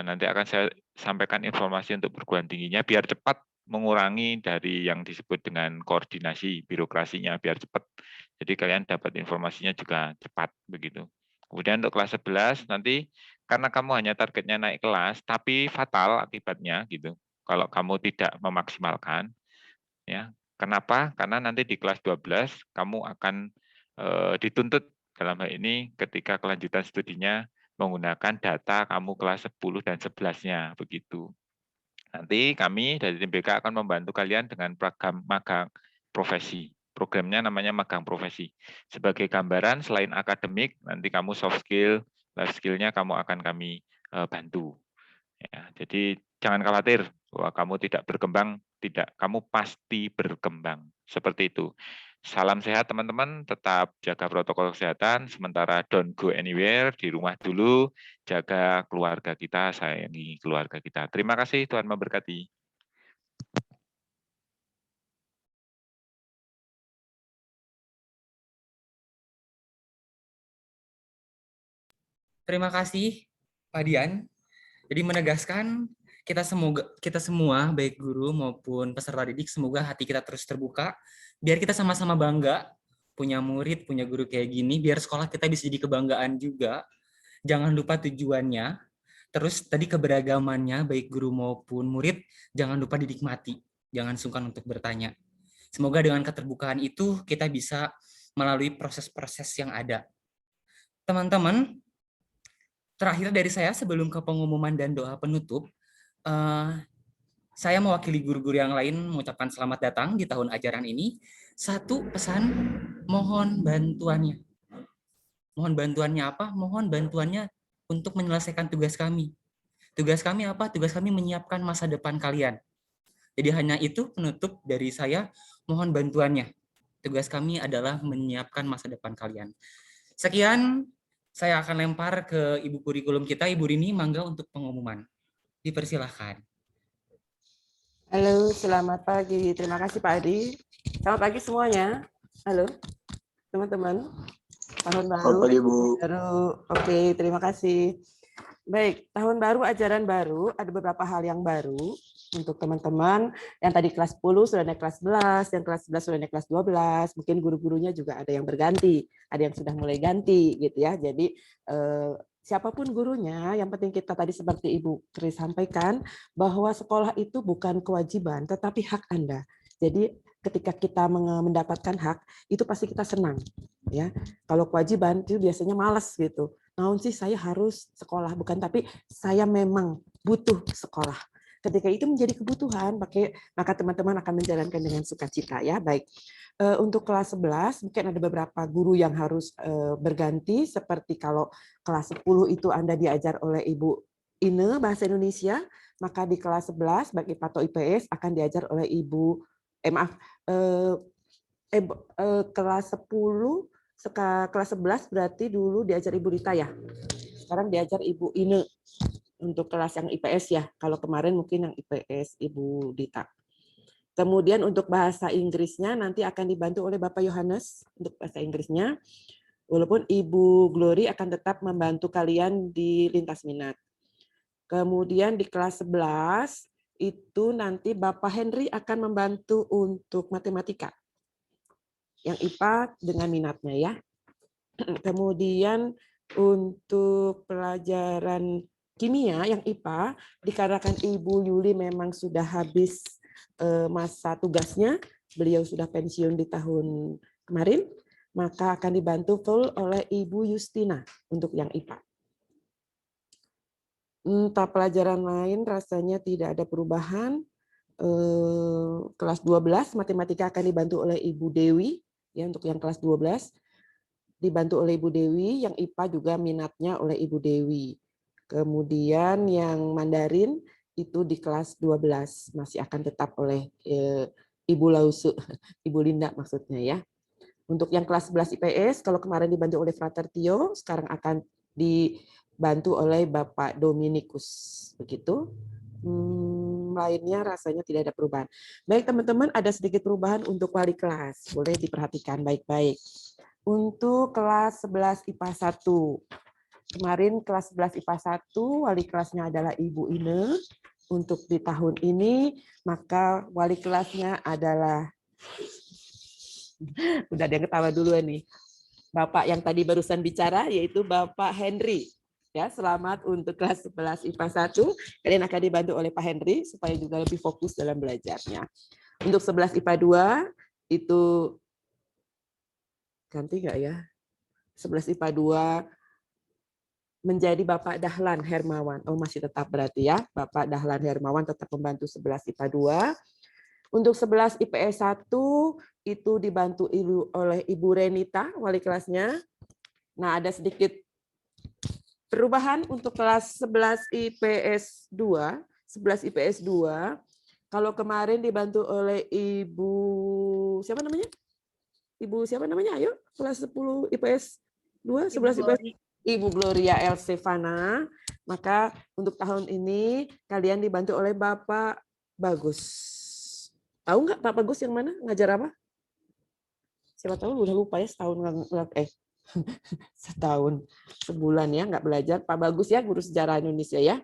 Nanti akan saya sampaikan informasi untuk perguruan tingginya biar cepat mengurangi dari yang disebut dengan koordinasi birokrasinya biar cepat. Jadi kalian dapat informasinya juga cepat begitu. Kemudian untuk kelas 11 nanti karena kamu hanya targetnya naik kelas tapi fatal akibatnya gitu. Kalau kamu tidak memaksimalkan ya. Kenapa? Karena nanti di kelas 12 kamu akan dituntut dalam hal ini ketika kelanjutan studinya menggunakan data kamu kelas 10 dan 11-nya begitu. Nanti kami dari tim BK akan membantu kalian dengan program magang profesi. Programnya namanya magang profesi. Sebagai gambaran selain akademik, nanti kamu soft skill, life skill-nya kamu akan kami bantu. Ya, jadi jangan khawatir bahwa kamu tidak berkembang, tidak, kamu pasti berkembang. Seperti itu. Salam sehat teman-teman, tetap jaga protokol kesehatan, sementara don't go anywhere, di rumah dulu, jaga keluarga kita, sayangi keluarga kita. Terima kasih, Tuhan memberkati. Terima kasih, Pak Dian. Jadi menegaskan kita semua, baik guru maupun peserta didik, semoga hati kita terus terbuka, biar kita sama-sama bangga punya murid, punya guru kayak gini, biar sekolah kita bisa jadi kebanggaan juga. Jangan lupa tujuannya, terus tadi keberagamannya, baik guru maupun murid, jangan lupa dinikmati, jangan sungkan untuk bertanya. Semoga dengan keterbukaan itu kita bisa melalui proses-proses yang ada. Teman-teman, terakhir dari saya sebelum ke pengumuman dan doa penutup, saya mewakili guru-guru yang lain mengucapkan selamat datang di tahun ajaran ini. Satu pesan, mohon bantuannya. Mohon bantuannya apa? Mohon bantuannya untuk menyelesaikan tugas kami. Tugas kami apa? Tugas kami menyiapkan masa depan kalian. Jadi hanya itu penutup dari saya, mohon bantuannya. Tugas kami adalah menyiapkan masa depan kalian. Sekian, saya akan lempar ke Ibu Kurikulum kita, Ibu Rini, mangga untuk pengumuman. Dipersilahkan. Halo, selamat pagi. Terima kasih Pak Adi. Selamat pagi semuanya. Halo, teman-teman. Tahun baru. Selamat pagi, Bu. Oke, terima kasih. Baik, tahun baru, ajaran baru, ada beberapa hal yang baru untuk teman-teman. Yang tadi kelas 10 sudah naik kelas 11, yang kelas 11 sudah naik kelas 12, mungkin guru-gurunya juga ada yang berganti, ada yang sudah mulai ganti gitu ya. Jadi siapapun gurunya, yang penting kita tadi seperti Ibu Kris sampaikan, bahwa sekolah itu bukan kewajiban, tetapi hak Anda. Jadi ketika kita mendapatkan hak, itu pasti kita senang. Ya, kalau kewajiban itu biasanya malas gitu. Namun sih saya harus sekolah, bukan, tapi saya memang butuh sekolah. Ketika itu menjadi kebutuhan, maka teman-teman akan menjalankan dengan sukacita ya. Baik. Untuk kelas 11 mungkin ada beberapa guru yang harus berganti, seperti kalau kelas 10 itu Anda diajar oleh Ibu Ine bahasa Indonesia, maka di kelas 11 bagi Pato IPS akan diajar oleh kelas 10, kelas 11 berarti dulu diajar Ibu Rita ya. Sekarang diajar Ibu Ine untuk kelas yang IPS ya. Kalau kemarin mungkin yang IPS Ibu Dita. Kemudian untuk bahasa Inggrisnya nanti akan dibantu oleh Bapak Yohanes untuk bahasa Inggrisnya. Walaupun Ibu Glory akan tetap membantu kalian di lintas minat. Kemudian di kelas 11 itu nanti Bapak Henry akan membantu untuk matematika. Yang IPA dengan minatnya ya. Kemudian untuk pelajaran kimia yang IPA, dikarenakan Ibu Yuli memang sudah habis masa tugasnya, beliau sudah pensiun di tahun kemarin, maka akan dibantu full oleh Ibu Justina untuk yang IPA. Entah pelajaran lain rasanya tidak ada perubahan. Kelas 12 matematika akan dibantu oleh Ibu Dewi ya, untuk yang kelas 12 dibantu oleh Ibu Dewi, yang IPA juga minatnya oleh Ibu Dewi. Kemudian yang Mandarin itu di kelas 12 masih akan tetap oleh Ibu Lausu, Ibu Linda maksudnya ya. Untuk yang kelas 11 IPS, kalau kemarin dibantu oleh Frater Tio, sekarang akan dibantu oleh Bapak Dominikus. Begitu. Lainnya rasanya tidak ada perubahan. Baik teman-teman, ada sedikit perubahan untuk wali kelas. Boleh diperhatikan baik-baik. Untuk kelas 11 IPA 1. Kemarin kelas 11 IPA 1, wali kelasnya adalah Ibu Ine. Untuk di tahun ini, maka wali kelasnya adalah, udah ada yang ketawa duluan nih, Bapak yang tadi barusan bicara, yaitu Bapak Henry. Ya, selamat untuk kelas 11 IPA 1. Kalian akan dibantu oleh Pak Henry, supaya juga lebih fokus dalam belajarnya. Untuk 11 IPA 2, itu ganti nggak ya? 11 IPA 2, menjadi Bapak Dahlan Hermawan. Oh, masih tetap berarti ya. Bapak Dahlan Hermawan tetap membantu 11 IPA 2. Untuk 11 IPS 1 itu dibantu oleh Ibu Renita, wali kelasnya. Nah, ada sedikit perubahan untuk kelas 11 IPS 2. 11 IPS 2. Kalau kemarin dibantu oleh Ibu siapa namanya? Ibu siapa namanya? Ayo, kelas 10 IPS 2, 11 IPS Ibu Gloria Elsevana, maka untuk tahun ini kalian dibantu oleh Bapak Bagus. Tahu nggak Pak Bagus yang mana? Ngajar apa? Siapa tahu udah lupa ya, setahun, sebulan ya nggak belajar. Pak Bagus ya, guru sejarah Indonesia ya.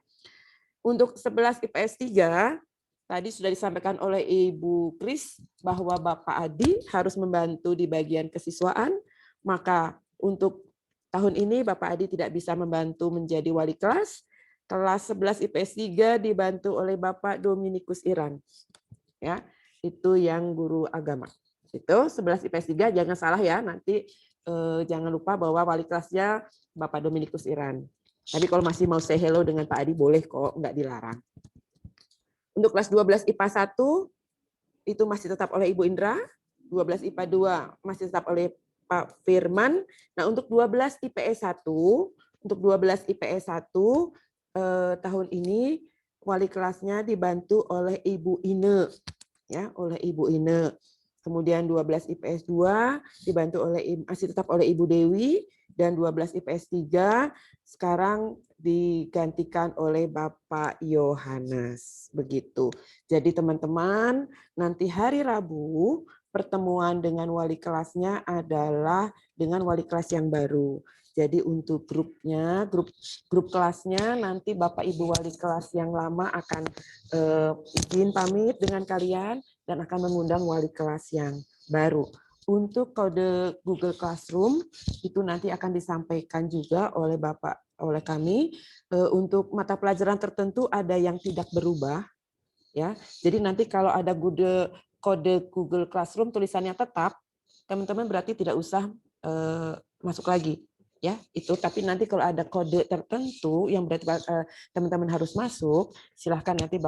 Untuk 11 IPS 3, tadi sudah disampaikan oleh Ibu Kris bahwa Bapak Adi harus membantu di bagian kesiswaan, maka untuk tahun ini Bapak Adi tidak bisa membantu menjadi wali kelas. Kelas 11 IPS 3 dibantu oleh Bapak Dominikus Iran. Ya, itu yang guru agama. Itu 11 IPS 3, jangan salah ya, nanti jangan lupa bahwa wali kelasnya Bapak Dominikus Iran. Tapi kalau masih mau say hello dengan Pak Adi boleh kok, nggak dilarang. Untuk kelas 12 IPA 1 itu masih tetap oleh Ibu Indra, 12 IPA 2 masih tetap oleh Pak Firman. Nah, untuk 12 IPS 1, tahun ini wali kelasnya dibantu oleh Ibu Ine, ya, oleh Ibu Ine. Kemudian 12 IPS 2 dibantu masih tetap oleh Ibu Dewi, dan 12 IPS 3 sekarang digantikan oleh Bapak Yohanes. Begitu. Jadi teman-teman, nanti hari Rabu pertemuan dengan wali kelasnya adalah dengan wali kelas yang baru. Jadi untuk grupnya, grup kelasnya nanti Bapak Ibu wali kelas yang lama akan izin pamit dengan kalian dan akan mengundang wali kelas yang baru. Untuk kode Google Classroom itu nanti akan disampaikan juga oleh kami. Untuk mata pelajaran tertentu ada yang tidak berubah, ya. Jadi nanti kalau ada kode Google Classroom tulisannya tetap, teman-teman berarti tidak usah masuk lagi, ya. Itu. Tapi nanti kalau ada kode tertentu yang berarti teman-teman harus masuk, silahkan nanti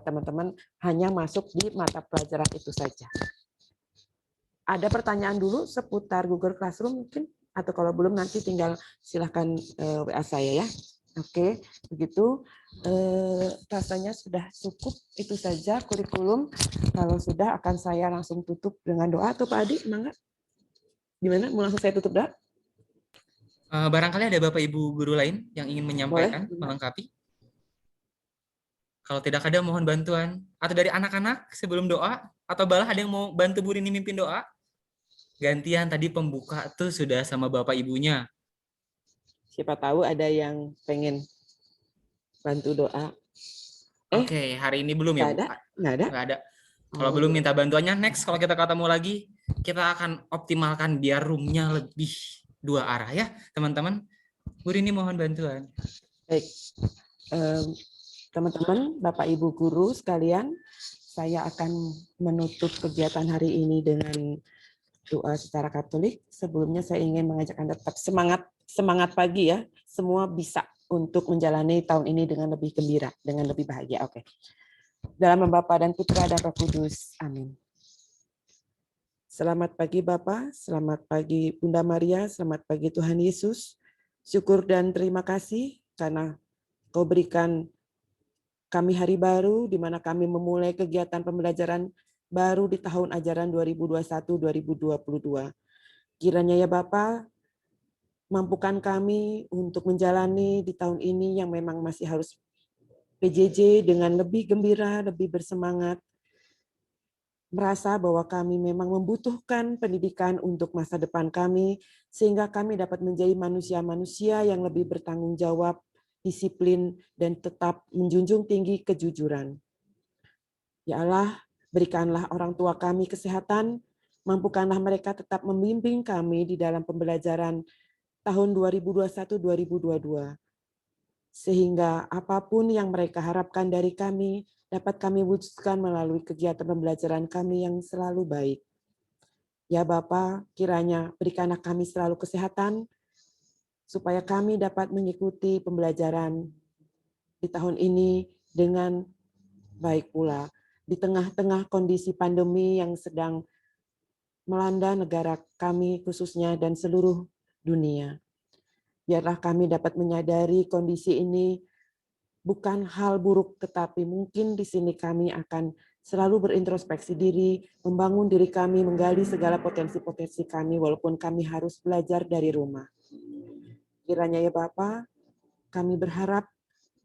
teman-teman hanya masuk di mata pelajaran itu saja. ada pertanyaan dulu seputar Google Classroom mungkin? Atau kalau belum nanti tinggal silahkan WA saya ya. Oke, begitu. Rasanya sudah cukup itu saja kurikulum. Kalau sudah akan saya langsung tutup dengan doa atau Pak Adi, mangga? Gimana? Mau langsung saya tutup doa? Barangkali ada Bapak Ibu guru lain yang ingin menyampaikan, melengkapi. Kalau tidak ada mohon bantuan. Atau dari anak-anak sebelum doa, atau balah ada yang mau bantu Bu Rini mimpin doa? Gantian tadi pembuka tuh sudah sama Bapak Ibunya. Siapa tahu ada yang pengen bantu doa. Oke, hari ini belum ya, Bu? Nggak ada? Nggak ada. Kalau belum minta bantuannya, next kalau kita ketemu lagi, kita akan optimalkan biar room-nya lebih 2 arah ya, teman-teman. Bu Rini mohon bantuan. Baik. Teman-teman, Bapak Ibu guru sekalian, saya akan menutup kegiatan hari ini dengan doa secara Katolik. Sebelumnya saya ingin mengajak Anda tetap semangat pagi ya. Semua bisa untuk menjalani tahun ini dengan lebih gembira, dengan lebih bahagia. Oke. Dalam nama Bapa dan Putra dan Roh Kudus. Amin. Selamat pagi Bapak, selamat pagi Bunda Maria, selamat pagi Tuhan Yesus. Syukur dan terima kasih karena Kau berikan kami hari baru di mana kami memulai kegiatan pembelajaran baru di tahun ajaran 2021-2022. Kiranya ya Bapa, mampukan kami untuk menjalani di tahun ini yang memang masih harus PJJ dengan lebih gembira, lebih bersemangat, merasa bahwa kami memang membutuhkan pendidikan untuk masa depan kami, sehingga kami dapat menjadi manusia-manusia yang lebih bertanggung jawab, disiplin, dan tetap menjunjung tinggi kejujuran. Ya Allah, berikanlah orang tua kami kesehatan, mampukanlah mereka tetap membimbing kami di dalam pembelajaran tahun 2021-2022. Sehingga apapun yang mereka harapkan dari kami, dapat kami wujudkan melalui kegiatan pembelajaran kami yang selalu baik. Ya Bapa, kiranya berikanlah kami selalu kesehatan, supaya kami dapat mengikuti pembelajaran di tahun ini dengan baik pula. Di tengah-tengah kondisi pandemi yang sedang melanda negara kami khususnya dan seluruh dunia. Biarlah kami dapat menyadari kondisi ini bukan hal buruk, tetapi mungkin di sini kami akan selalu berintrospeksi diri, membangun diri kami, menggali segala potensi-potensi kami, walaupun kami harus belajar dari rumah. Kiranya ya Bapa, kami berharap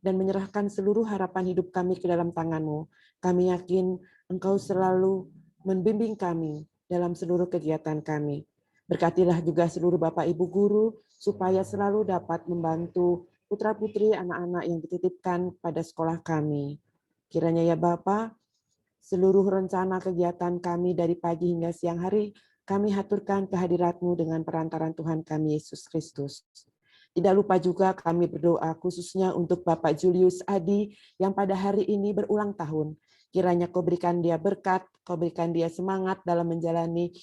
dan menyerahkan seluruh harapan hidup kami ke dalam tangan-Mu. Kami yakin Engkau selalu membimbing kami dalam seluruh kegiatan kami. Berkatilah juga seluruh Bapak Ibu guru, supaya selalu dapat membantu putra-putri anak-anak yang dititipkan pada sekolah kami. Kiranya ya Bapa, seluruh rencana kegiatan kami dari pagi hingga siang hari, kami haturkan kehadirat-Mu dengan perantaran Tuhan kami Yesus Kristus. Tidak lupa juga kami berdoa khususnya untuk Bapak Julius Adi yang pada hari ini berulang tahun. Kiranya Kau berikan dia berkat, Kau berikan dia semangat dalam menjalani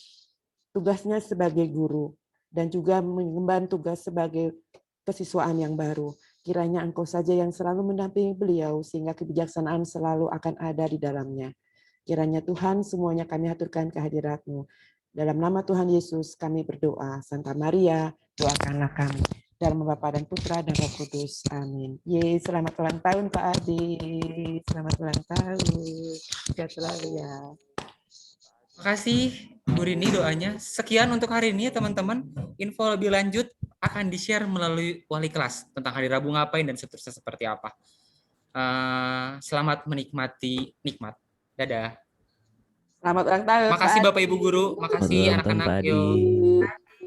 tugasnya sebagai guru dan juga mengemban tugas sebagai kesiswaan yang baru. Kiranya Engkau saja yang selalu mendampingi beliau sehingga kebijaksanaan selalu akan ada di dalamnya. Kiranya Tuhan semuanya kami haturkan kehadirat-Mu. Dalam nama Tuhan Yesus kami berdoa. Santa Maria, doakanlah kami. Dalam nama Bapa dan Putra dan Roh Kudus. Amin. Selamat ulang tahun Pak Adi. Selamat ulang tahun. Sehat selalu ya. Terima kasih Bu Rini doanya. Sekian untuk hari ini ya teman-teman. Info lebih lanjut akan di-share melalui wali kelas tentang hari Rabu ngapain dan seterusnya seperti apa. Selamat menikmati nikmat. Dadah. Selamat ulang tahun. Makasih Bapak Ibu guru, makasih anak-anak.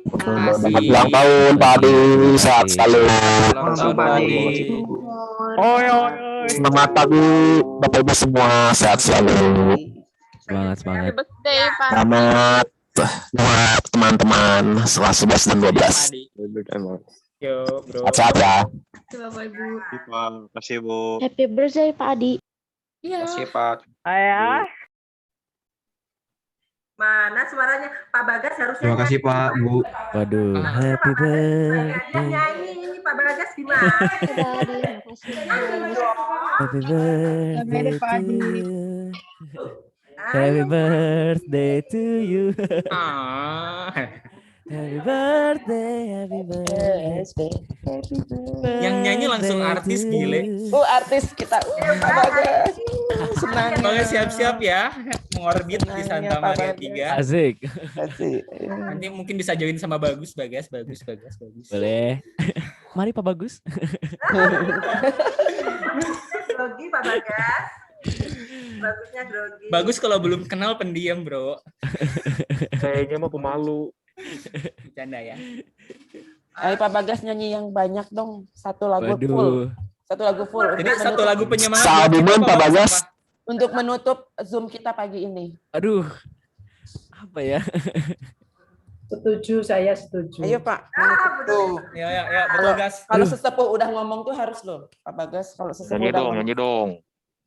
Selamat ulang tahun Pak Adi, sehat selalu. Selamat tahun Pak Adi. Selamat pagi Bapak Ibu semua, sehat selalu. Semangat. Selamat buat teman-teman kelas 11 dan 12. Yo, bro. Sehat ya. Terima kasih Bu. Happy birthday Pak Adi. Terima kasih Pak. Ayah. Mana suaranya? Pak Bagas harusnya. Terima kasih Pak, Bu. Waduh, happy birthday. Nyanyi ini Pak Bagas gimana? Happy birthday to you. Happy birthday to you. Happy birthday, happy birthday. Yang nyanyi langsung artis gile. Artis kita. Pak Bagas. Senang. Bagas siap-siap ya. Mengorbit di Santa Maria 3. Asik. Nanti mungkin bisa join sama Bagus. Bagus. Boleh. Mari Pak Bagus. Grogi Pak Bagas. Bagusnya grogi. Bagus kalau belum kenal pendiam, bro. Kayaknya mau pemalu. Canda ya. Ayo Pak Bagas nyanyi yang banyak dong. Satu lagu Waduh. full. Satu lagu full. Jadi satu lagu penyemangat. Sabimun Pak Bagas. Untuk menutup Zoom kita pagi ini. Aduh. Apa ya? Setuju, saya setuju. Ayo Pak. Tuh. Ya, betul gas. Kalau sesepuh udah ngomong tuh harus loh, Pak Bagas. Kalau sesepuh udah ngomong. Nyanyi dong.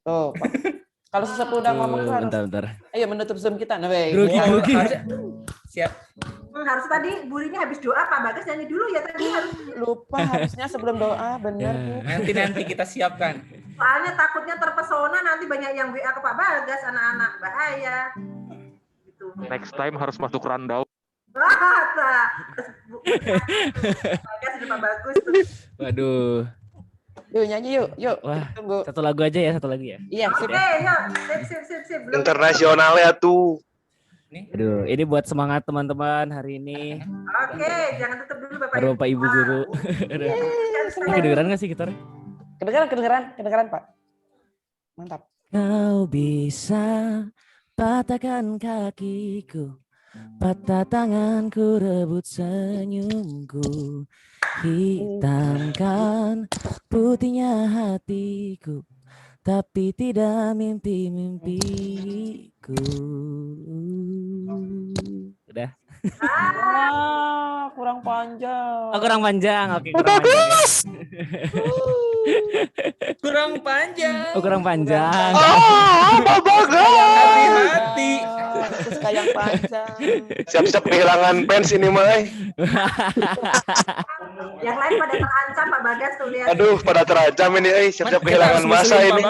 Tuh, Pak. Kalau sesepuh udah ngomong tuh harus. Bentar. Ayo menutup Zoom kita. Nah, baik. Grogi. Siap. Harus tadi Burinya habis doa Pak Bagas nyanyi dulu ya tadi harus. Lupa harusnya sebelum doa, benar. Nanti kita siapkan. Soalnya takutnya terpesona nanti banyak yang WA ke Pak Bagas anak-anak bahaya. Gitu. Next time harus masuk rundown. Bagas udah Pak Bagus. Waduh. Yuk nyanyi yuk. Wah, tunggu. Satu lagu aja ya, satu lagi ya. Iya, Oke, yuk. Sip. Belum. Internasional ya tuh. Aduh, ini buat semangat teman-teman hari ini. Oke, jangan tutup dulu Bapak. Baru Bapak Ibu guru. Kedengeran nggak sih gitar? Kedengeran Pak. Mantap. Kau bisa patahkan kakiku, patah tanganku, rebut senyumku, hitamkan putihnya hatiku, tapi tidak mimpi-mimpiku. Udah. Kurang panjang. Oh, kurang panjang. Oke, kurang panjang. Kurang panjang. Oh, kurang panjang. Hati-hati. Suka yang panjang. Siap-siap kehilangan pens ini mah. Yang lain pada terancam Pak Bagas tuh lihat. Aduh, pada terancam ini, siap-siap kehilangan masa ini.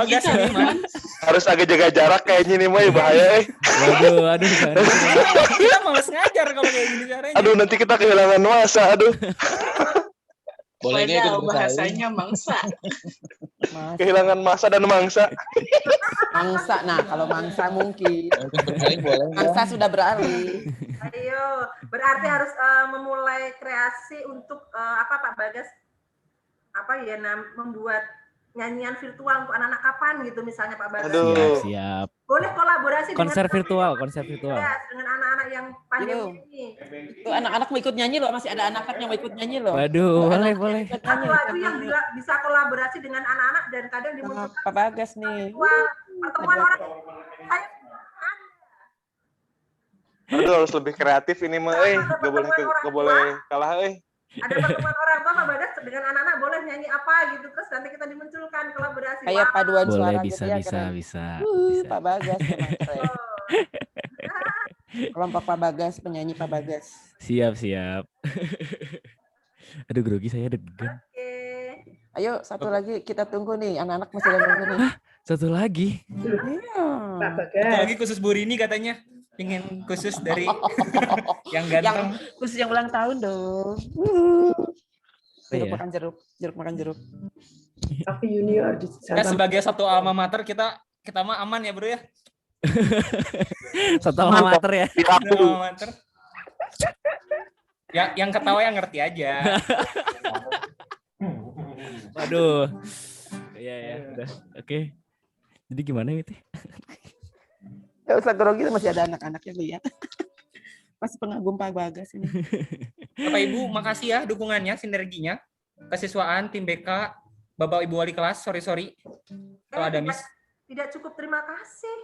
Harus agak jaga jarak kayaknya nih mah, bahaya. Waduh. Kita malas ngajar kalau kayak gini caranya. Aduh, nanti kita kehilangan masa, aduh. Bolehnya bahasanya mangsa. Kehilangan masa dan mangsa. Mangsa, nah kalau mangsa mungkin. Mangsa sudah beralih. Ayo, berarti harus memulai kreasi untuk apa Pak Bagas? Apa ya membuat nyanyian virtual untuk anak-anak kapan gitu misalnya Pak Bagas. Siap. Boleh kolaborasi konser dengan virtual. Ya, dengan anak-anak yang pandemi ini. Itu anak-anak mau ikut nyanyi loh, masih ada anak-anak yang mau ikut nyanyi loh. Waduh, boleh. Satu lagu yang bisa kolaborasi dengan anak-anak dan kadang dimunculkan Pak Bagas nih. Pertemuan orang Aduh, harus lebih kreatif ini mah, gak boleh kalah, Ada pertemuan orang tua Pak Bagas dengan anak-anak boleh nyanyi apa gitu, terus nanti kita dimunculkan kolaborasi. Kayak paduan suara boleh, gitu ya. Bisa. Pak Bagas memang keren. Kelompok Pak Bagas, penyanyi Pak Bagas. Siap. Aduh, grogi saya deg-degan. Ayo satu lagi kita tunggu nih, anak-anak masih ada nunggu nih. Satu lagi. Iya. Satu lagi khusus Burini katanya. Ingin khusus dari yang ganteng. Khusus yang ulang tahun dong. Jeruk makan jeruk. Tapi junior di Kita sebagai satu alma mater kita mah aman ya bro ya. Satu alma mater ya. Alma mater. Yang ketawa yang ngerti aja. Waduh. Ya, udah. Oke. Jadi gimana gitu? Gak usah grogi, masih ada anak-anaknya lihat. Masih pengagum Pak Bagas ini. Bapak Ibu, makasih ya dukungannya, sinerginya. Kesiswaan, tim BK, Bapak Ibu Wali kelas, sorry. Kalau ada miss. Tidak cukup terima kasih.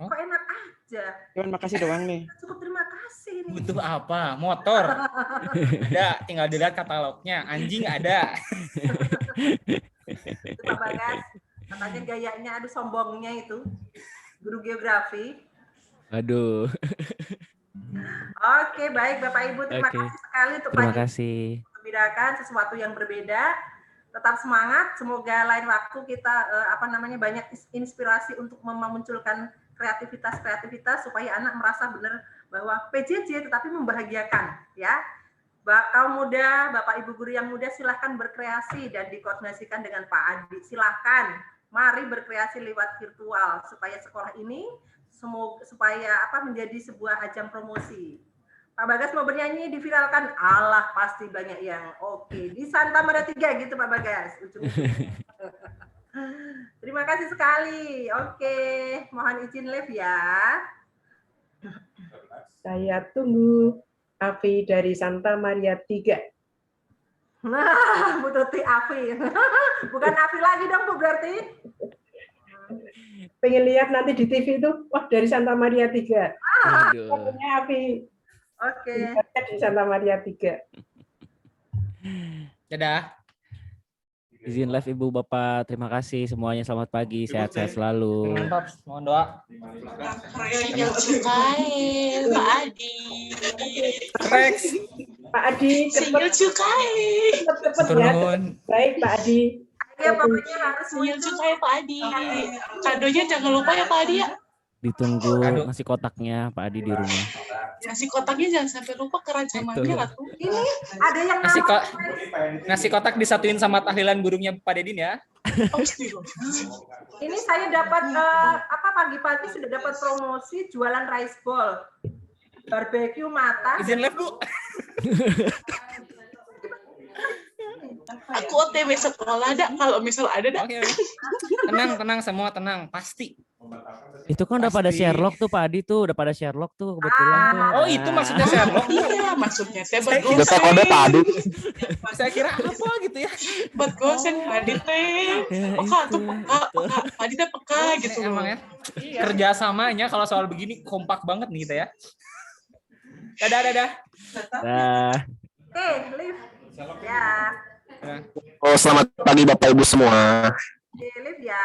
Kok enak aja. Cuman makasih doang nih. Cukup terima kasih nih. Butuh apa? Motor. Ada, tinggal dilihat katalognya. Anjing ada. Itu Pak Bagas. Katanya gayanya, aduh sombongnya itu. Guru geografi. Aduh. Oke, baik Bapak Ibu, terima kasih sekali untuk terima kasih. Membedakan sesuatu yang berbeda. Tetap semangat, semoga lain waktu kita banyak inspirasi untuk memunculkan kreativitas supaya anak merasa benar bahwa PJJ tetapi membahagiakan ya. Kaum muda, Bapak Ibu guru yang muda silahkan berkreasi dan dikoordinasikan dengan Pak Adi. Silahkan, mari berkreasi lewat virtual supaya sekolah ini supaya menjadi sebuah ajang promosi. Pak Bagas mau bernyanyi diviralkan, Allah pasti banyak yang oke. Di Santa Maria 3 gitu Pak Bagas. Terima kasih sekali. Oke, mohon izin live ya. Saya tunggu Afi dari Santa Maria 3. Nah, Bu Tuti Afi. Bukan Afi lagi dong Bu berarti. Pengen lihat nanti di TV itu, wah dari Santa Maria 3. Aduh. Afi. Oke. Di Santa Maria 3. Dadah. Izin live Ibu Bapak, terima kasih semuanya, selamat pagi, sehat-sehat selalu. Mohon doa. Sinyal cukai, Pak Adi. Rex. Pak Adi, Sinyal cukai. Cepet ya. Baik Pak Adi. Ya pokoknya harus sinyal cukai Pak Adi. Kadonya jangan lupa ya Pak Adi ya. Ditunggu nasi kotaknya Pak Adi di rumah. Nasi kotaknya jangan sampai lupa Raja Mangga tuh. Ini ada yang nasi kotak disatuin sama tahlilan burungnya Pak Dedin ya. Ini saya dapat pagi-pagi sudah dapat promosi jualan rice ball. Barbecue matang. Izin live Bu. Aku OTW sekolah ada, kalau misal ada dah. Tenang semua, tenang, pasti. Itu kan udah pada Sherlock tuh Pak Adi tuh, udah pada Sherlock tuh kebetulan tuh. Oh itu maksudnya Sherlock? Iya maksudnya. Udah kode Pak Adi. Saya kira apa gitu ya? Buat gosen Pak Adi teh. Peka tuh peka. Pak Adi teh peka gitu. Emang ya. Kerjasamanya kalau soal begini kompak banget nih kita ya. Dadah. Oke, live. Ya. Oh, selamat pagi Bapak Ibu semua. Live ya.